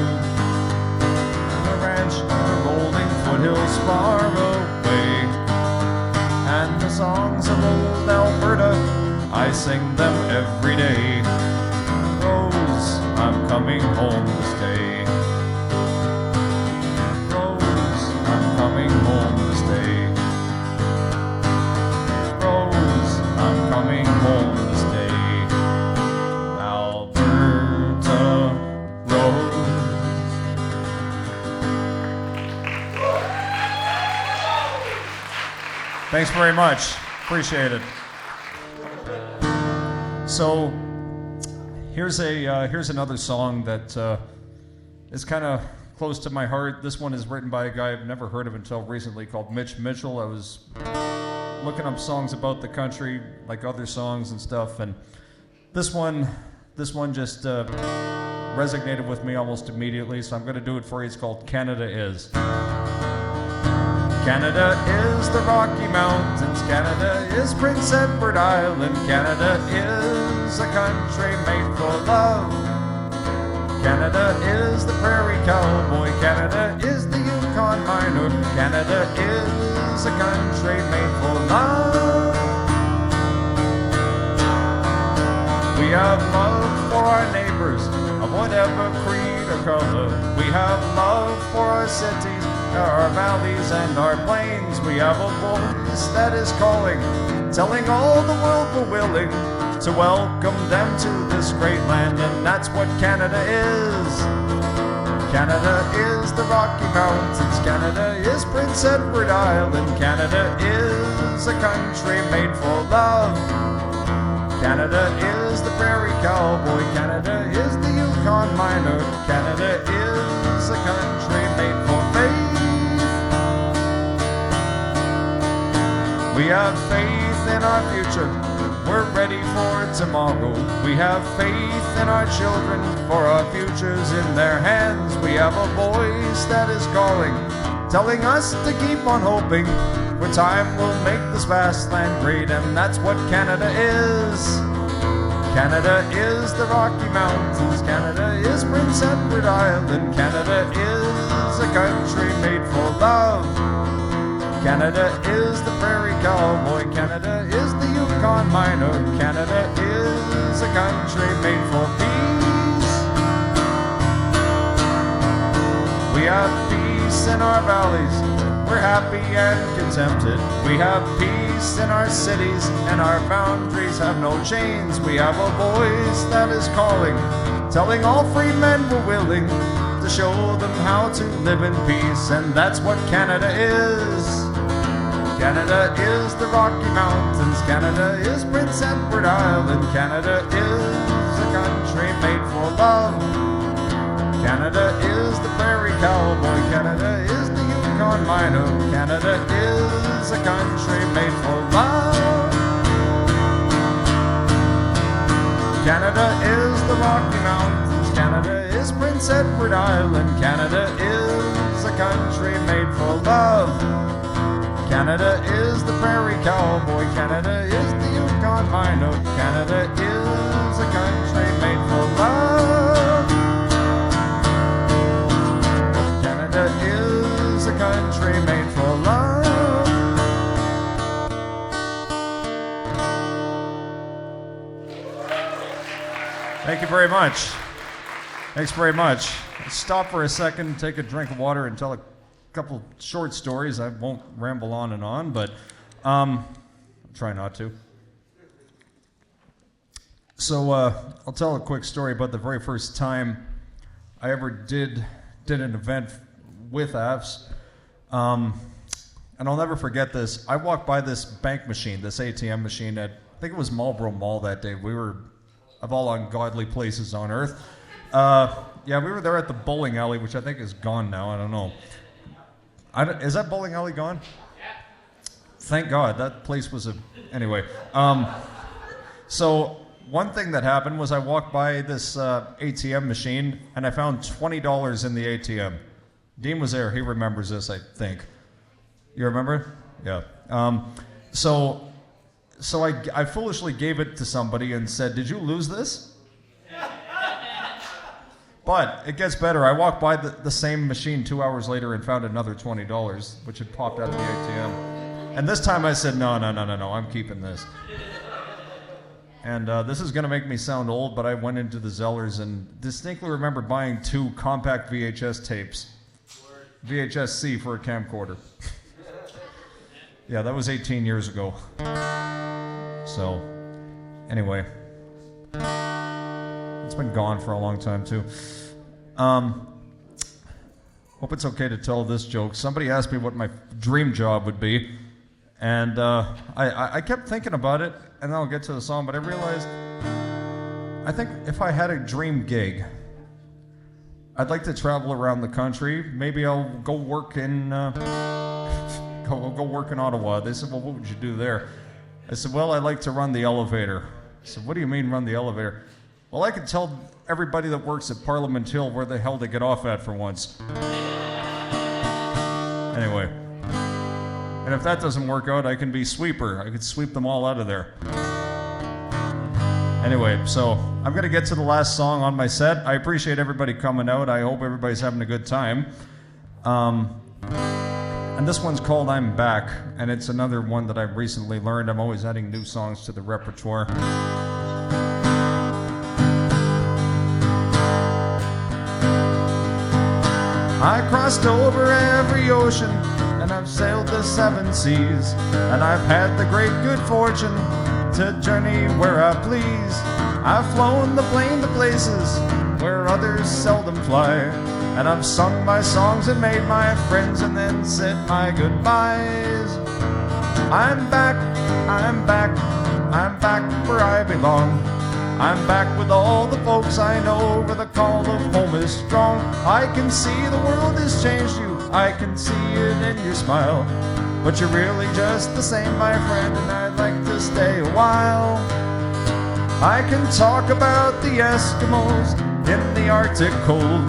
The ranch, the rolling foothills far away, and the songs of old Alberta, I sing them every day. Rose, I'm coming home to stay. Rose, I'm coming home to stay. Rose, I'm coming home to stay. Alberta Rose. Thanks very much. Appreciate it. So here's another song that is kind of close to my heart. This one is written by a guy I've never heard of until recently called Mitch Mitchell. I was looking up songs about the country, like other songs and stuff, and this one just resonated with me almost immediately, so I'm going to do it for you. It's called Canada Is. Canada is the Rocky Mountains, Canada is Prince Edward Island, Canada is a country made for love. Canada is the prairie cowboy, Canada is the Yukon miner, Canada is a country made for love. We have love for our neighbors of whatever creed or color. We have love for our cities, our valleys and our plains. We have a voice that is calling, telling all the world we're willing to welcome them to this great land, and that's what Canada is. Canada is the Rocky Mountains, Canada is Prince Edward Island, Canada is a country made for love. Canada is the prairie cowboy, Canada is the Yukon miner, Canada is a country made for faith. We have faith in our future, we're ready for tomorrow. We have faith in our children, for our futures in their hands. We have a voice that is calling, telling us to keep on hoping, for time will make this vast land great, and that's what Canada is. Canada is the Rocky Mountains, Canada is Prince Edward Island, Canada is a country made for love. Canada is the prairie cowboy, Canada is the Yukon miner, Canada is a country made for peace. We have peace in our valleys, we're happy and contented. We have peace in our cities, and our boundaries have no chains. We have a voice that is calling, telling all free men we're willing to show them how to live in peace, and that's what Canada is. Canada is the Rocky Mountains, Canada is Prince Edward Island, Canada is a country made for love. Canada is the prairie cowboy, Canada is the Yukon miner, Canada is a country made for love. Canada is the Rocky Mountains, Canada is Prince Edward Island, Canada is a country made for love. Canada is the prairie cowboy, Canada is the Yukon miner, Canada is a country made for love. Canada is a country made for love. Thank you very much. Thanks very much. Stop for a second, take a drink of water, and tell a couple short stories. I won't ramble on and on, but I'll try not to. So I'll tell a quick story about the very first time I ever did an event with AAFS. And I'll never forget this. I walked by this bank machine, this ATM machine at, I think it was Marlboro Mall that day. We were of all ungodly places on earth. Yeah, we were there at the bowling alley, which I think is gone now. I don't know. Is that bowling alley gone? Yeah. Thank God. That place was anyway. So one thing that happened was I walked by this ATM machine and I found $20 in the ATM. Dean was there. He remembers this, I think. You remember? Yeah. So I foolishly gave it to somebody and said, "Did you lose this?" But it gets better. I walked by the same machine 2 hours later and found another $20, which had popped out of the ATM. And this time I said, no, I'm keeping this. And this is going to make me sound old, but I went into the Zellers and distinctly remember buying 2 compact VHS tapes. VHS-C for a camcorder. Yeah, that was 18 years ago. So, anyway. It's been gone for a long time, too. Hope it's okay to tell this joke. Somebody asked me what my dream job would be, and I kept thinking about it, and then I'll get to the song, but I realized I think if I had a dream gig, I'd like to travel around the country. Maybe I'll go work in go work in Ottawa. They said, well, what would you do there? I said, well, I like to run the elevator. I said, what do you mean run the elevator? Well, I could tell everybody that works at Parliament Hill where the hell to get off at for once. Anyway. And if that doesn't work out, I can be sweeper. I could sweep them all out of there. Anyway, so I'm going to get to the last song on my set. I appreciate everybody coming out. I hope everybody's having a good time. And this one's called I'm Back, and it's another one that I've recently learned. I'm always adding new songs to the repertoire. I crossed over every ocean, and I've sailed the 7 seas, and I've had the great good fortune to journey where I please. I've flown the plane to places where others seldom fly, and I've sung my songs and made my friends and then said my goodbyes. I'm back, I'm back, I'm back where I belong. I'm back with all the folks I know where the call of home is strong. I can see the world has changed you, I can see it in your smile, but you're really just the same, my friend, and I'd like to stay a while. I can talk about the Eskimos in the Arctic cold,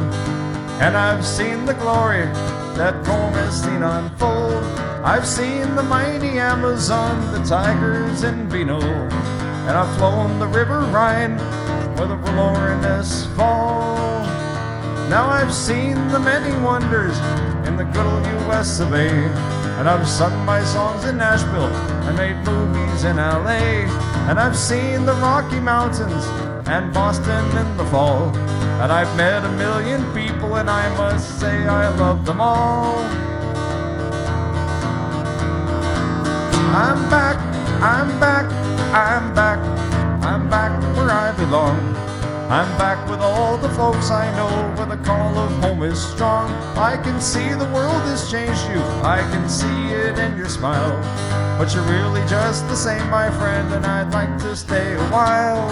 and I've seen the glory that Rome has seen unfold. I've seen the mighty Amazon, the tigers in Vino, and I've flown the river Rhine where the Valorness fall. Now I've seen the many wonders in the good old US of A, and I've sung my songs in Nashville and made movies in LA, and I've seen the Rocky Mountains and Boston in the fall, and I've met 1 million people, and I must say I love them all. I'm back, I'm back, I'm back, I'm back where I belong. I'm back with all the folks I know where the call of home is strong. I can see the world has changed you, I can see it in your smile, but you're really just the same, my friend, and I'd like to stay a while.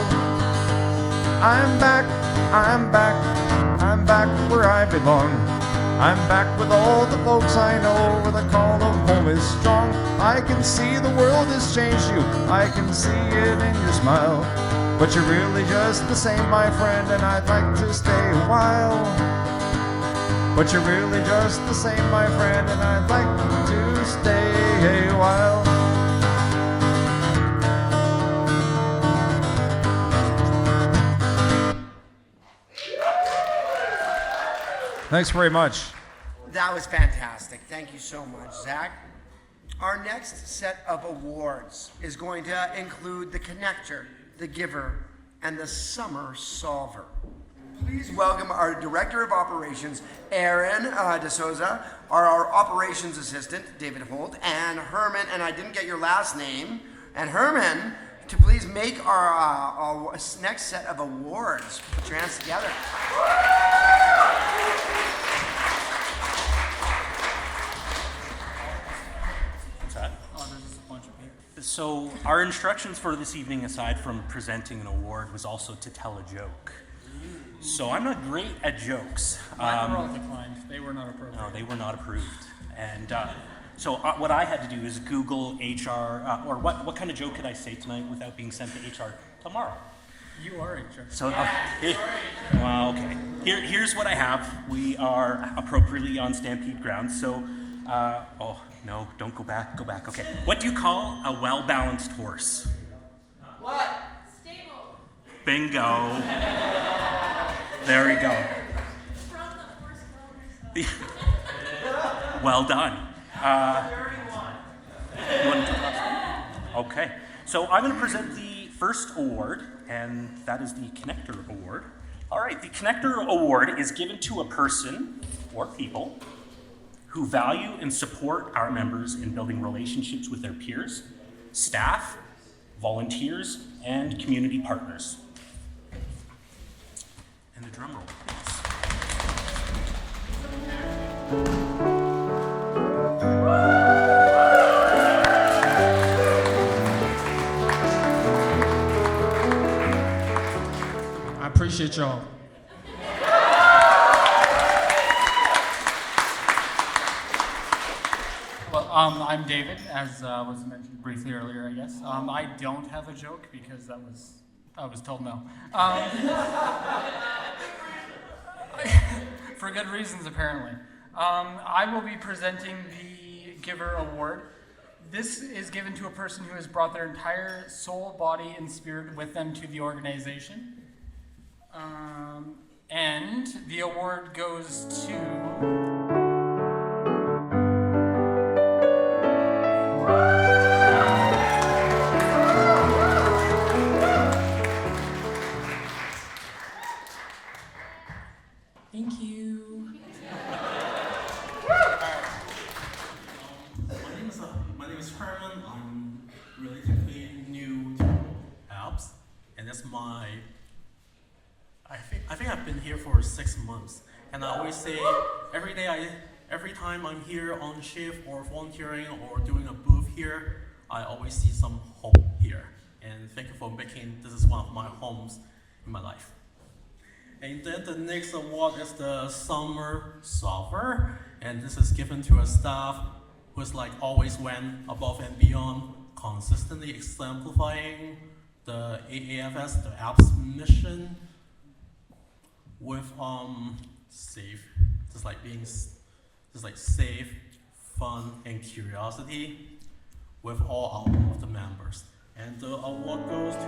I'm back, I'm back, I'm back where I belong. I'm back with all the folks I know where the call of home is strong. I can see the world has changed you, I can see it in your smile, but you're really just the same, my friend, and I'd like to stay a while. But you're really just the same, my friend, and I'd like to stay a while. Thanks very much. That was fantastic. Thank you so much, Zach. Our next set of awards is going to include the Connector, the Giver, and the Summer Solver. Please welcome our Director of Operations, Aaron DeSouza, our Operations Assistant, David Holt, and Herman, and I didn't get your last name, and Herman, to please make our next set of awards. Put your hands together. So our instructions for this evening, aside from presenting an award, was also to tell a joke. So I'm not great at jokes. Mine were all declined. They were not appropriate. No, they were not approved. And so what I had to do is Google HR, or what kind of joke could I say tonight without being sent to HR tomorrow? You are HR. So, well, okay. Here's what I have. We are appropriately on Stampede grounds. So, oh no, don't go back. Go back. Okay. What do you call a well-balanced horse? What? Stable. Bingo. There we go. From the horse growers. Well done. You want to do that? Okay. So I'm going to present the first award, and that is the Connector Award. All right, the Connector Award is given to a person or people who value and support our members in building relationships with their peers, staff, volunteers, and community partners. And the drum roll, please. your job. Well, I'm David, as was mentioned briefly earlier, I guess. I don't have a joke because I was told no. For good reasons, apparently. I will be presenting the Giver Award. This is given to a person who has brought their entire soul, body, and spirit with them to the organization. And the award goes to... Thank you. My name is Herman. I'm relatively new to AAFS, and that's my. I think I've been here for 6 months, and I always say every time I'm here on shift or volunteering or doing a booth here, I always see some hope here. And thank you for making this is one of my homes in my life. And then the next award is the Summer Solver, and this is given to a staff who's like always went above and beyond, consistently exemplifying the AAFS, the AAFS mission with safe, just like safe, fun, and curiosity with all of the members. And the award goes to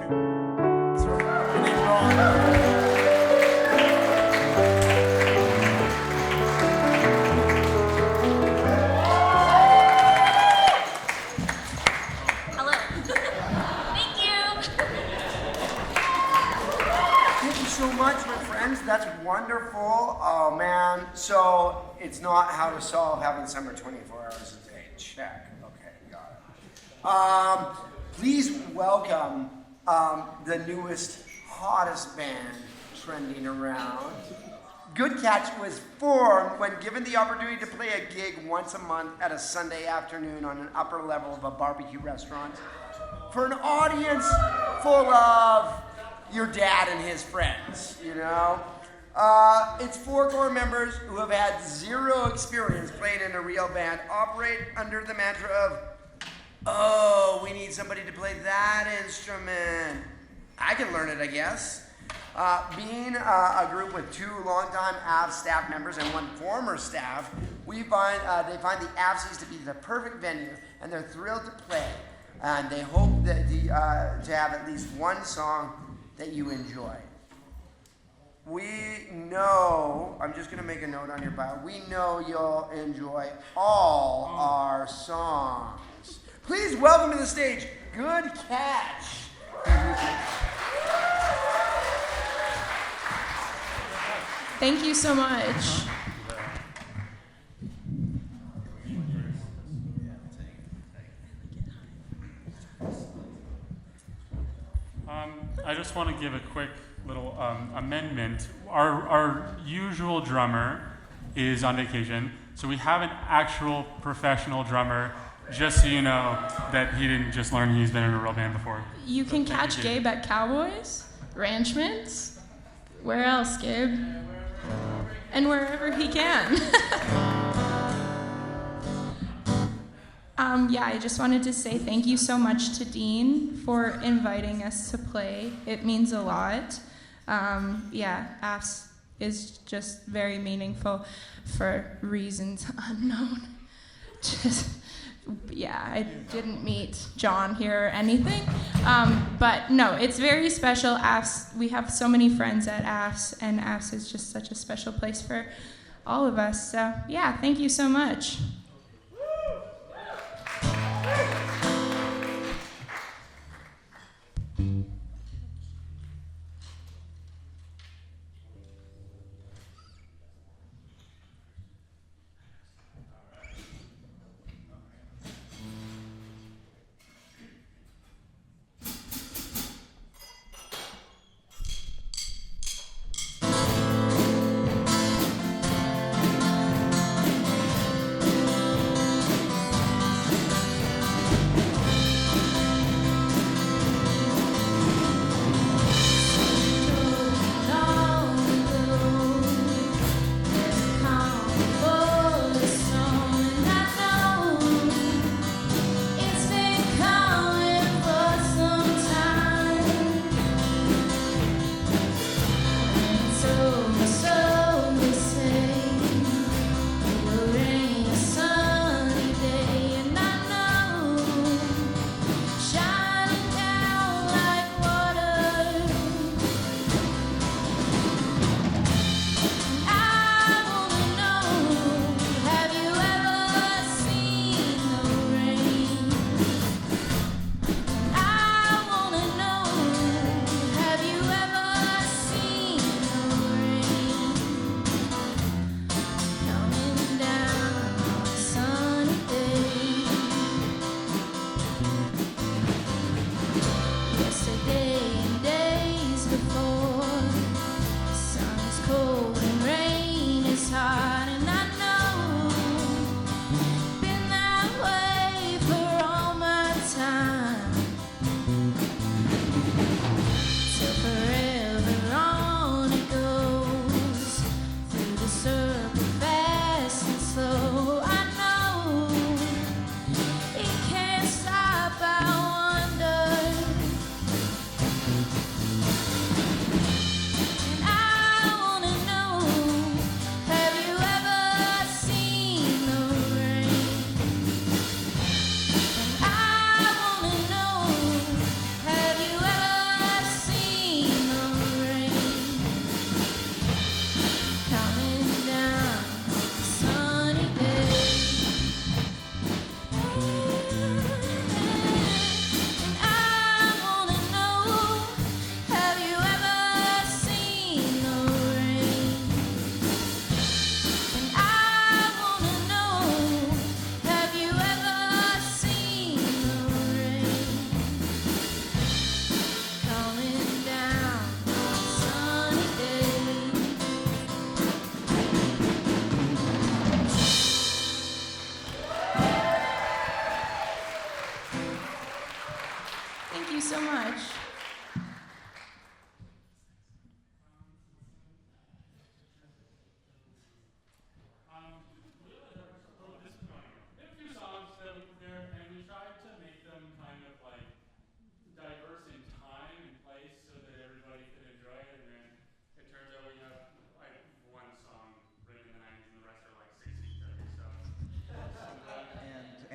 Hello. Thank you. Thank you so much, my friends. That's wonderful. Oh, man. So it's not how to solve having summer 24 hours a day. Check. Okay, got it. Please welcome the newest, hottest band trending around. Good Catch was formed when given the opportunity to play a gig once a month at a Sunday afternoon on an upper level of a barbecue restaurant for an audience full of your dad and his friends, you know? It's 4 core members who have had 0 experience playing in a real band operate under the mantra of, oh, we need somebody to play that instrument. I can learn it, I guess. Being a group with 2 longtime AAFS staff members and 1 former staff, they find the AAFSies to be the perfect venue, and they're thrilled to play. And they hope that to have at least one song that you enjoy. We know, I'm just going to make a note on your bio, we know you'll enjoy all our songs. Please welcome to the stage, Good Catch. Thank you so much. I just want to give a quick little amendment. Our usual drummer is on vacation, so we have an actual professional drummer, just so you know that he didn't just learn he's been in a real band before. You can catch Gabe at Cowboys, Ranchments, where else, Gabe? And wherever he can. Yeah, I just wanted to say thank you so much to Dean for inviting us to play. It means a lot. Yeah, AAFS is just very meaningful for reasons unknown. Yeah, I didn't meet John here or anything. But no, it's very special. AAFS, we have so many friends at AAFS, and AAFS is just such a special place for all of us. So yeah, thank you so much.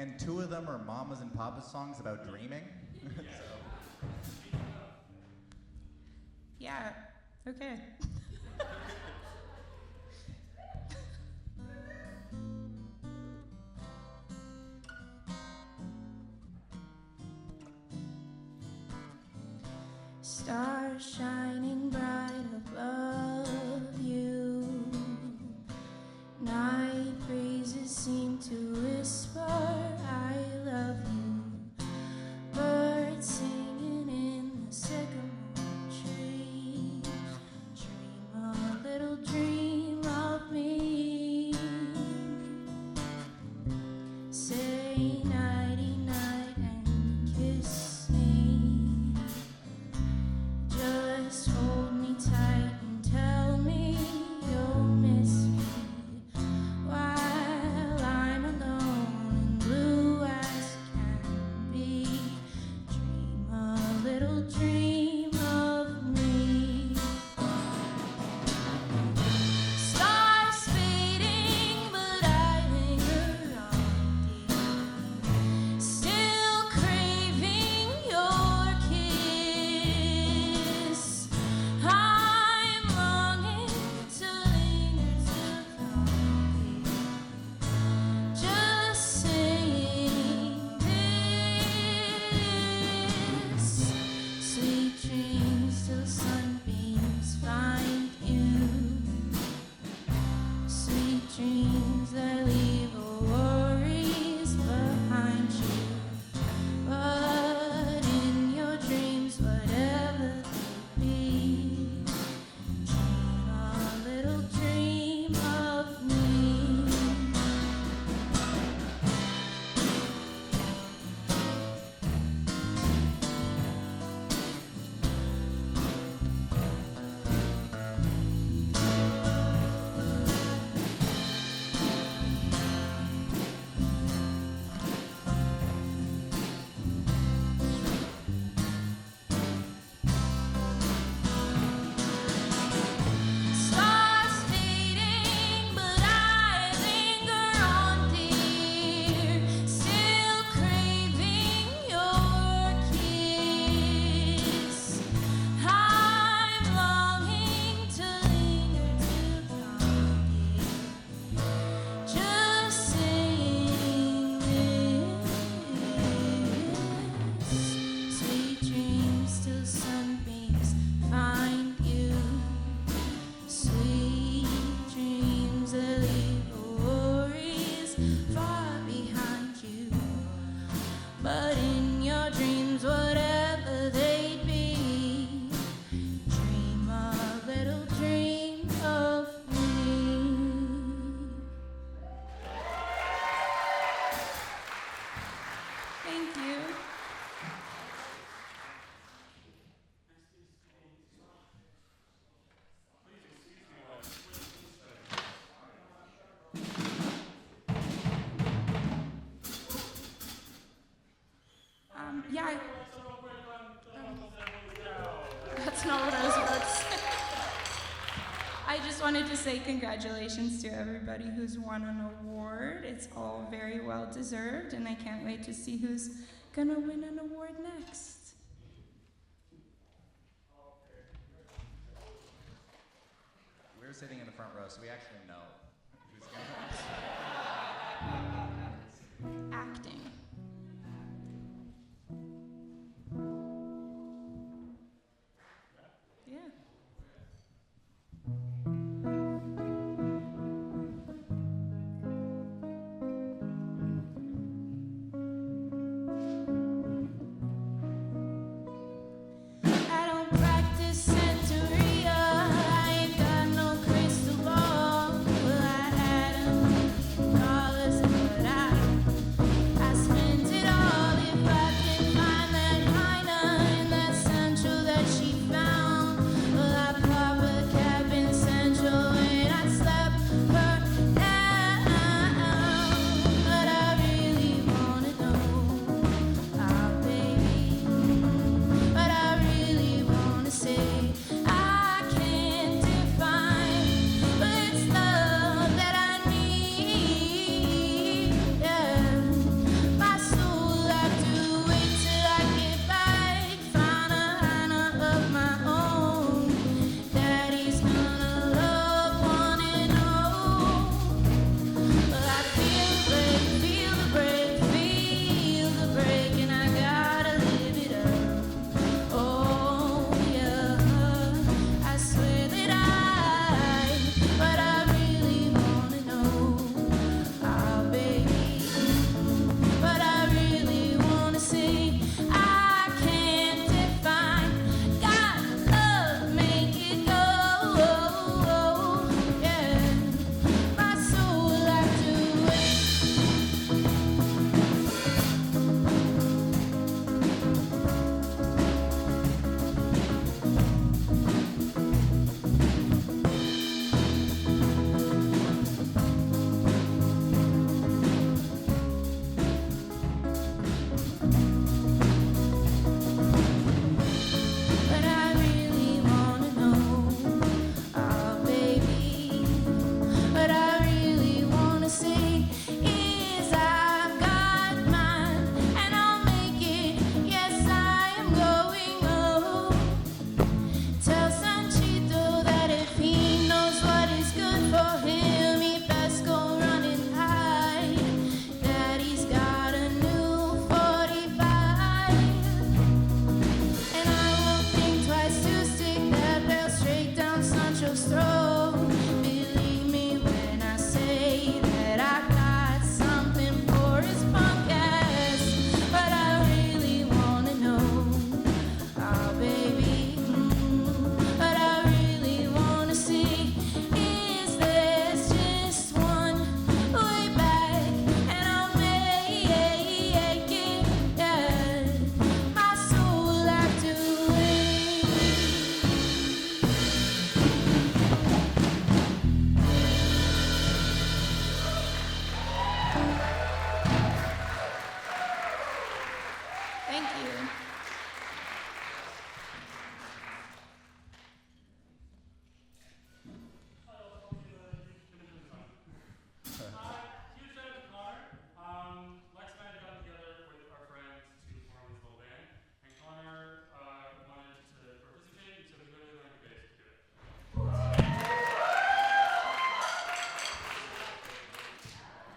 and 2 of them are Mamas and Papas songs about dreaming. Yeah, okay. Stars shining bright above you. Night breezes seem to whisper, I love you. Birds singing in the sycamore trees. Dream a little dream of me. Say nighty night and kiss me. Just hold me tight and tell me you'll miss me while I'm alone and blue as can be. Dream a little dream of me. Stars fading, but I linger on, dear. Still craving your kiss. I'm longing to linger till dawn, dear. Just saying this. Sweet dreams till sunbeams find you. Sweet dreams that leave all worries behind you. But in your dreams, whatever they be, dream a little dream of me. Stars fading, but I linger on, dear. Still craving your kiss. I'm longing to linger till dawn, dear. Just saying this. Sweet dreams till sunbeams find you. Sweet dreams that leave the worries far behind you. But in your dreams, whatever they be, dream a little dream of me. Thank you. Yeah. That's not what I was about to say. I just wanted to say congratulations to everybody who's won an award. It's all very well deserved, and I can't wait to see who's gonna win an award next. We're sitting in the front row, so we actually know who's going to Acting. Yeah. I don't practice Santeria. I ain't got no crystal ball. Well, I had a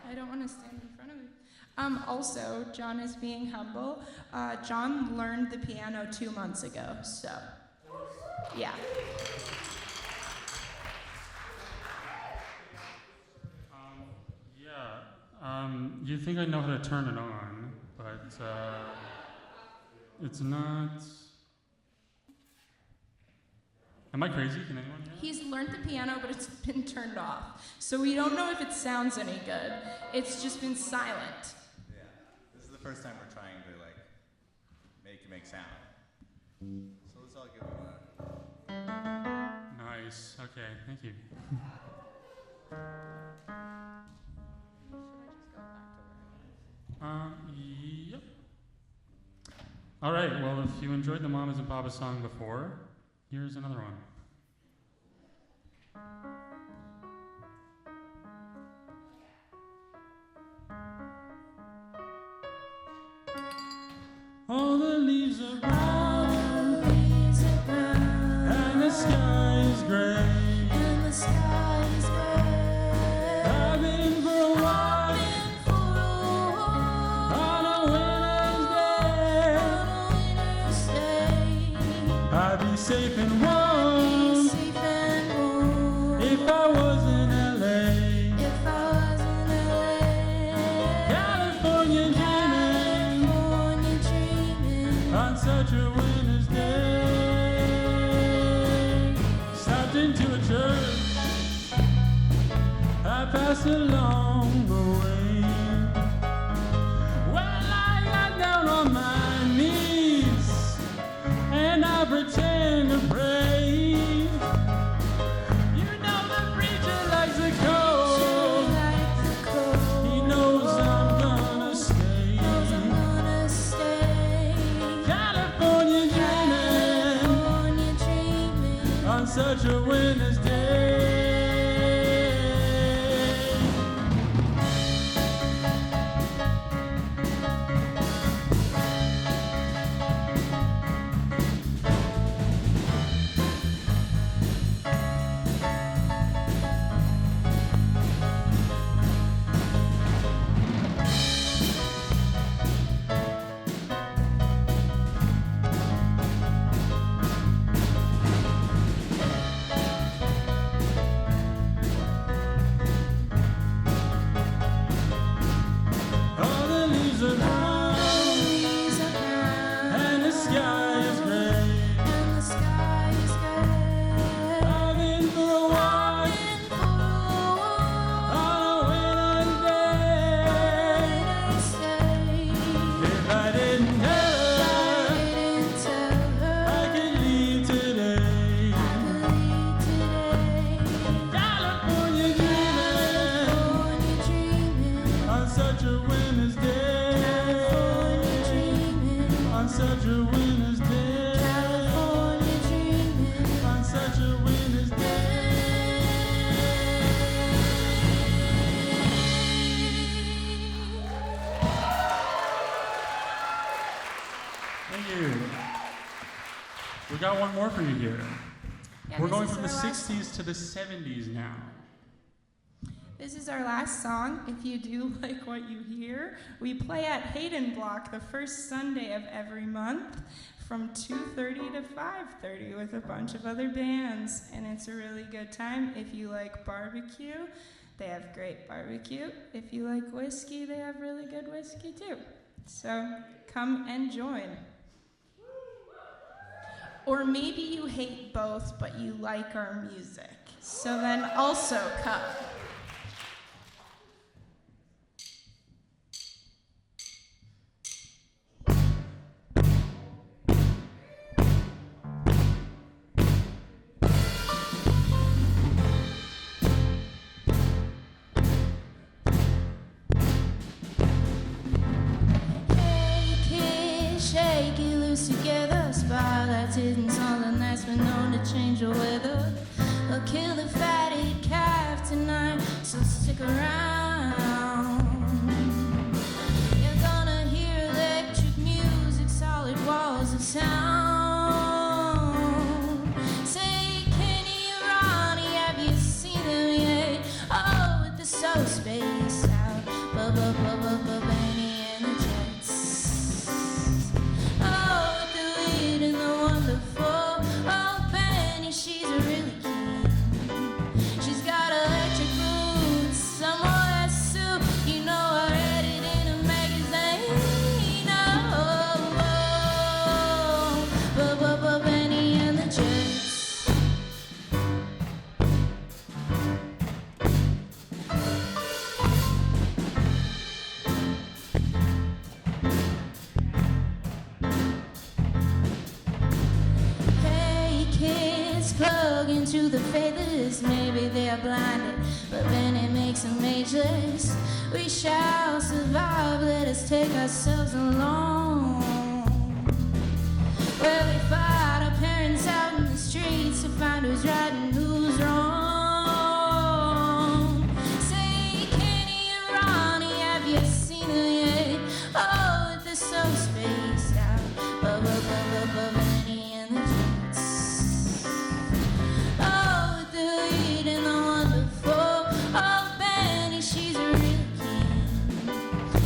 I don't want to stand in front of you. Also, John is being humble. John learned the piano 2 months ago, so yeah. You think I know how to turn it on, but it's not. Am I crazy? Can anyone hear? He's learned the piano, but it's been turned off. So we don't know if it sounds any good. It's just been silent. Yeah, this is the first time we're trying to like make it make sound. So let's all give it a. Nice. Okay. Thank you. Yep. All right. Well, if you enjoyed the Mamas and Papas song before, here's another one. All the leaves are brown, and the sky is gray. I've been for a while on a winter's day. I'd be safe and warm if I was in LA. California dreaming on such a winter's day. Stopped into a church I passed along the way. Well, I got down on my knees and I pretend to pray. You know the preacher likes the cold. He knows I'm gonna stay. California dreaming on such a winter's day. All the leaves are brown, and the sky is gray. I've been for a while on a winter's day. If I didn't tell her I could leave today. California dreaming on such a winter's day. On such a winter's day. On such a winter's day. Thank you. We got one more for you here. Yeah, We're this going is from the our last- 60s to the 70s now. This is our last song. If you do like what you hear, we play at Hayden Block the first Sunday of every month from 2:30 to 5:30 with a bunch of other bands. And it's a really good time. If you like barbecue, they have great barbecue. If you like whiskey, they have really good whiskey too. So come and join. Or maybe you hate both, but you like our music. So then also come. Shake it loose together. Spotlights hitting something that's been known to change the weather. We'll kill the fatted calf tonight, so stick around. You're gonna hear electric music, solid walls of sound. Say, Kenny, Ronnie, have you seen them yet? Oh, with the soul space out. to the faithless, maybe they are blinded, but then it makes them ageless. We shall survive, let us take ourselves along. Well, we fought our parents out in the streets to find who's right and who's wrong. Say, Kenny and Ronnie, have you seen them yet? Oh, they're so spaced out. Benny and the Jets. Oh, with the lead and the wonderful. Oh, Benny, she's a real king.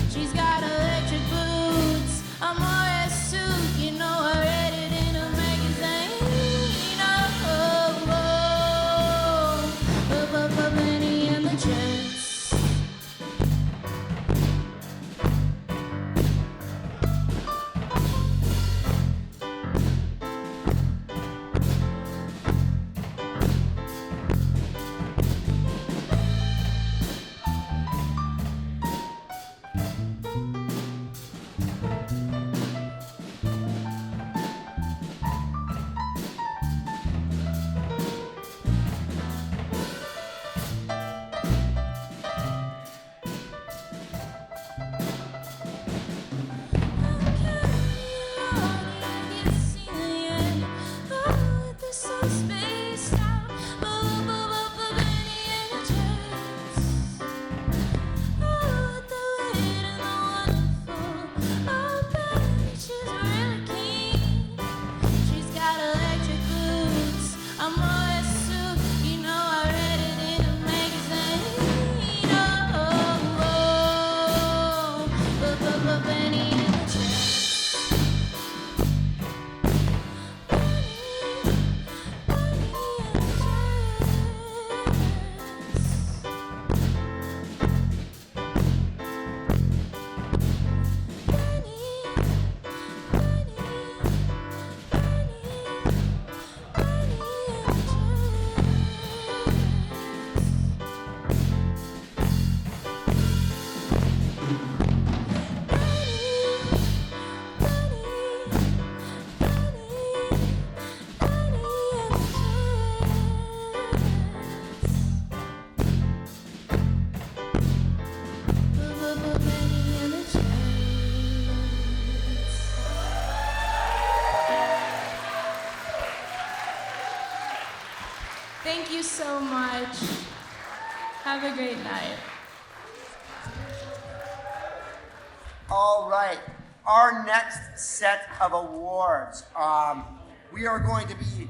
She's got electric boots, a Morris suit, you know I read it in a magazine. Benny and the Jets. Thank you so much. Have a great night. All right, our next set of awards. We are going to be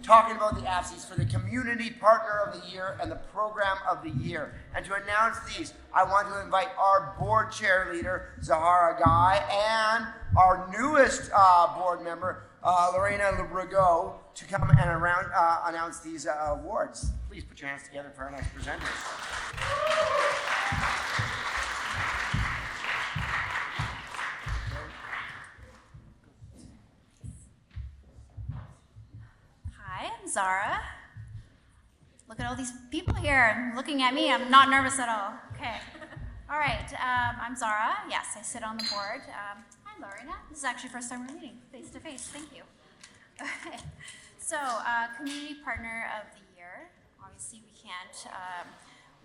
talking about the AAFSies for the Community Partner of the Year and the Program of the Year. And to announce these, I want to invite our board chair leader, Zahara Guy, and our newest board member, Lorena Lebrigo, to come and announce these awards. Please put your hands together for our next presenters. Hi, I'm Zara. Look at all these people here looking at me. I'm not nervous at all. Okay. All right. I'm Zara. Yes, I sit on the board. Hi, Lorena. This is actually the first time we're meeting face to face. Thank you. Okay. So, Community Partner of the Year. Obviously,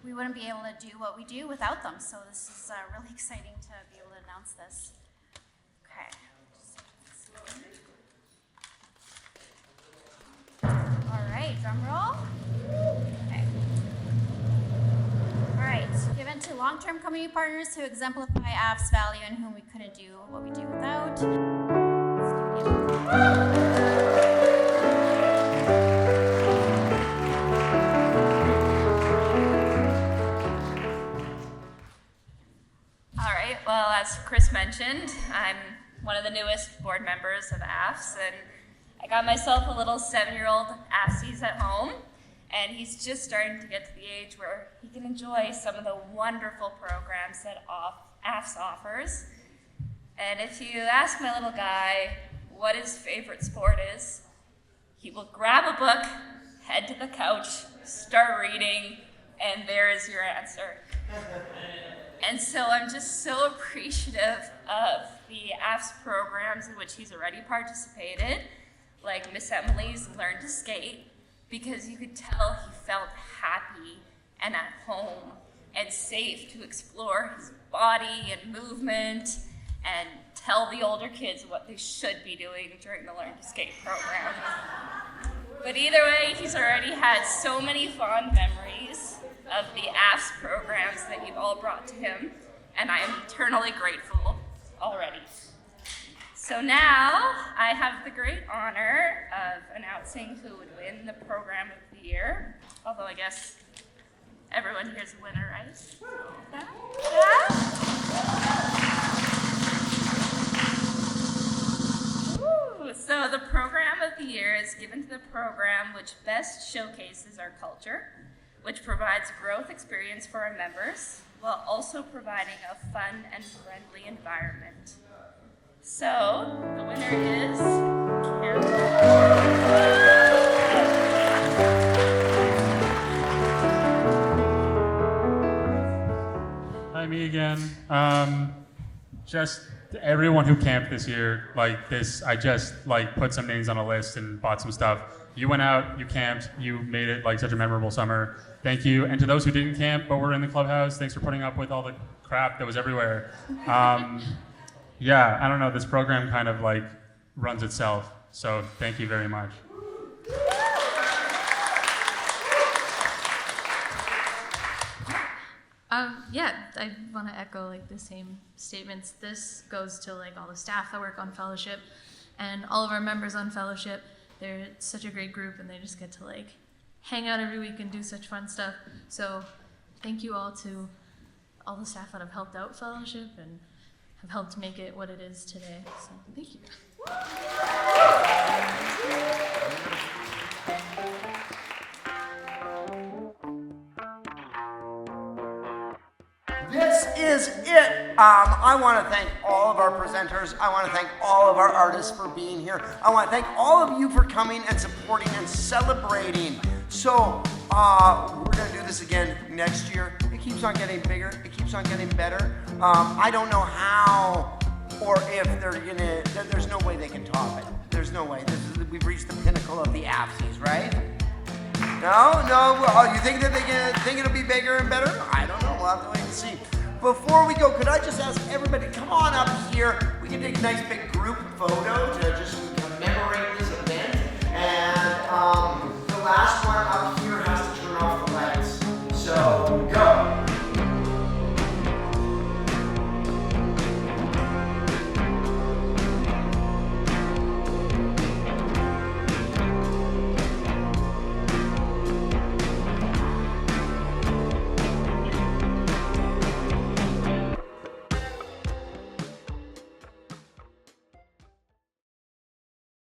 we wouldn't be able to do what we do without them. So this is really exciting to be able to announce this. Okay. All right, drum roll. Okay. All right, given to long-term community partners who exemplify AAFS value and whom we couldn't do what we do without. All right, well, as Chris mentioned, I'm one of the newest board members of AAFS, and I got myself a little 7-year-old AAFSies at home, and he's just starting to get to the age where he can enjoy some of the wonderful programs that AAFS offers. And if you ask my little guy what his favorite sport is, he will grab a book, head to the couch, start reading, and there is your answer. And so I'm just so appreciative of the AAFS programs in which he's already participated, like Miss Emily's Learn to Skate, because you could tell he felt happy and at home and safe to explore his body and movement and tell the older kids what they should be doing during the Learn to Skate program. But either way, he's already had so many fond memories of the AAFS programs that you've all brought to him, and I am eternally grateful already. So now, I have the great honor of announcing who would win the Program of the Year, although I guess everyone here's a winner, right? Yeah? Ooh, so the Program of the Year is given to the program which best showcases our culture, which provides growth experience for our members, while also providing a fun and friendly environment. So, the winner is Hi, me again. Just everyone who camped this year, like this, I just like put some names on a list and bought some stuff. You went out, you camped, you made it like such a memorable summer. Thank you. And to those who didn't camp but were in the clubhouse, thanks for putting up with all the crap that was everywhere. Yeah, I don't know, this program kind of like runs itself. So thank you very much. Yeah, I want to echo like the same statements. This goes to like all the staff that work on fellowship and all of our members on fellowship. They're such a great group and they just get to like hang out every week and do such fun stuff. So thank you all to all the staff that have helped out fellowship and have helped make it what it is today. So thank you. This is it. I want to thank all of our presenters. I want to thank all of our artists for being here. I want to thank all of you for coming and supporting and celebrating. So we're going to do this again next year. It keeps on getting bigger. It keeps on getting better. I don't know how or if they're going to, there's no way they can top it. There's no way. We've reached the pinnacle of the AAFSies, right? No? You think that they think it'll be bigger and better? I don't know. We'll have to wait and see. Before we go, could I just ask everybody, come on up here. We can take a nice big group photo to just commemorate this event. And the last one up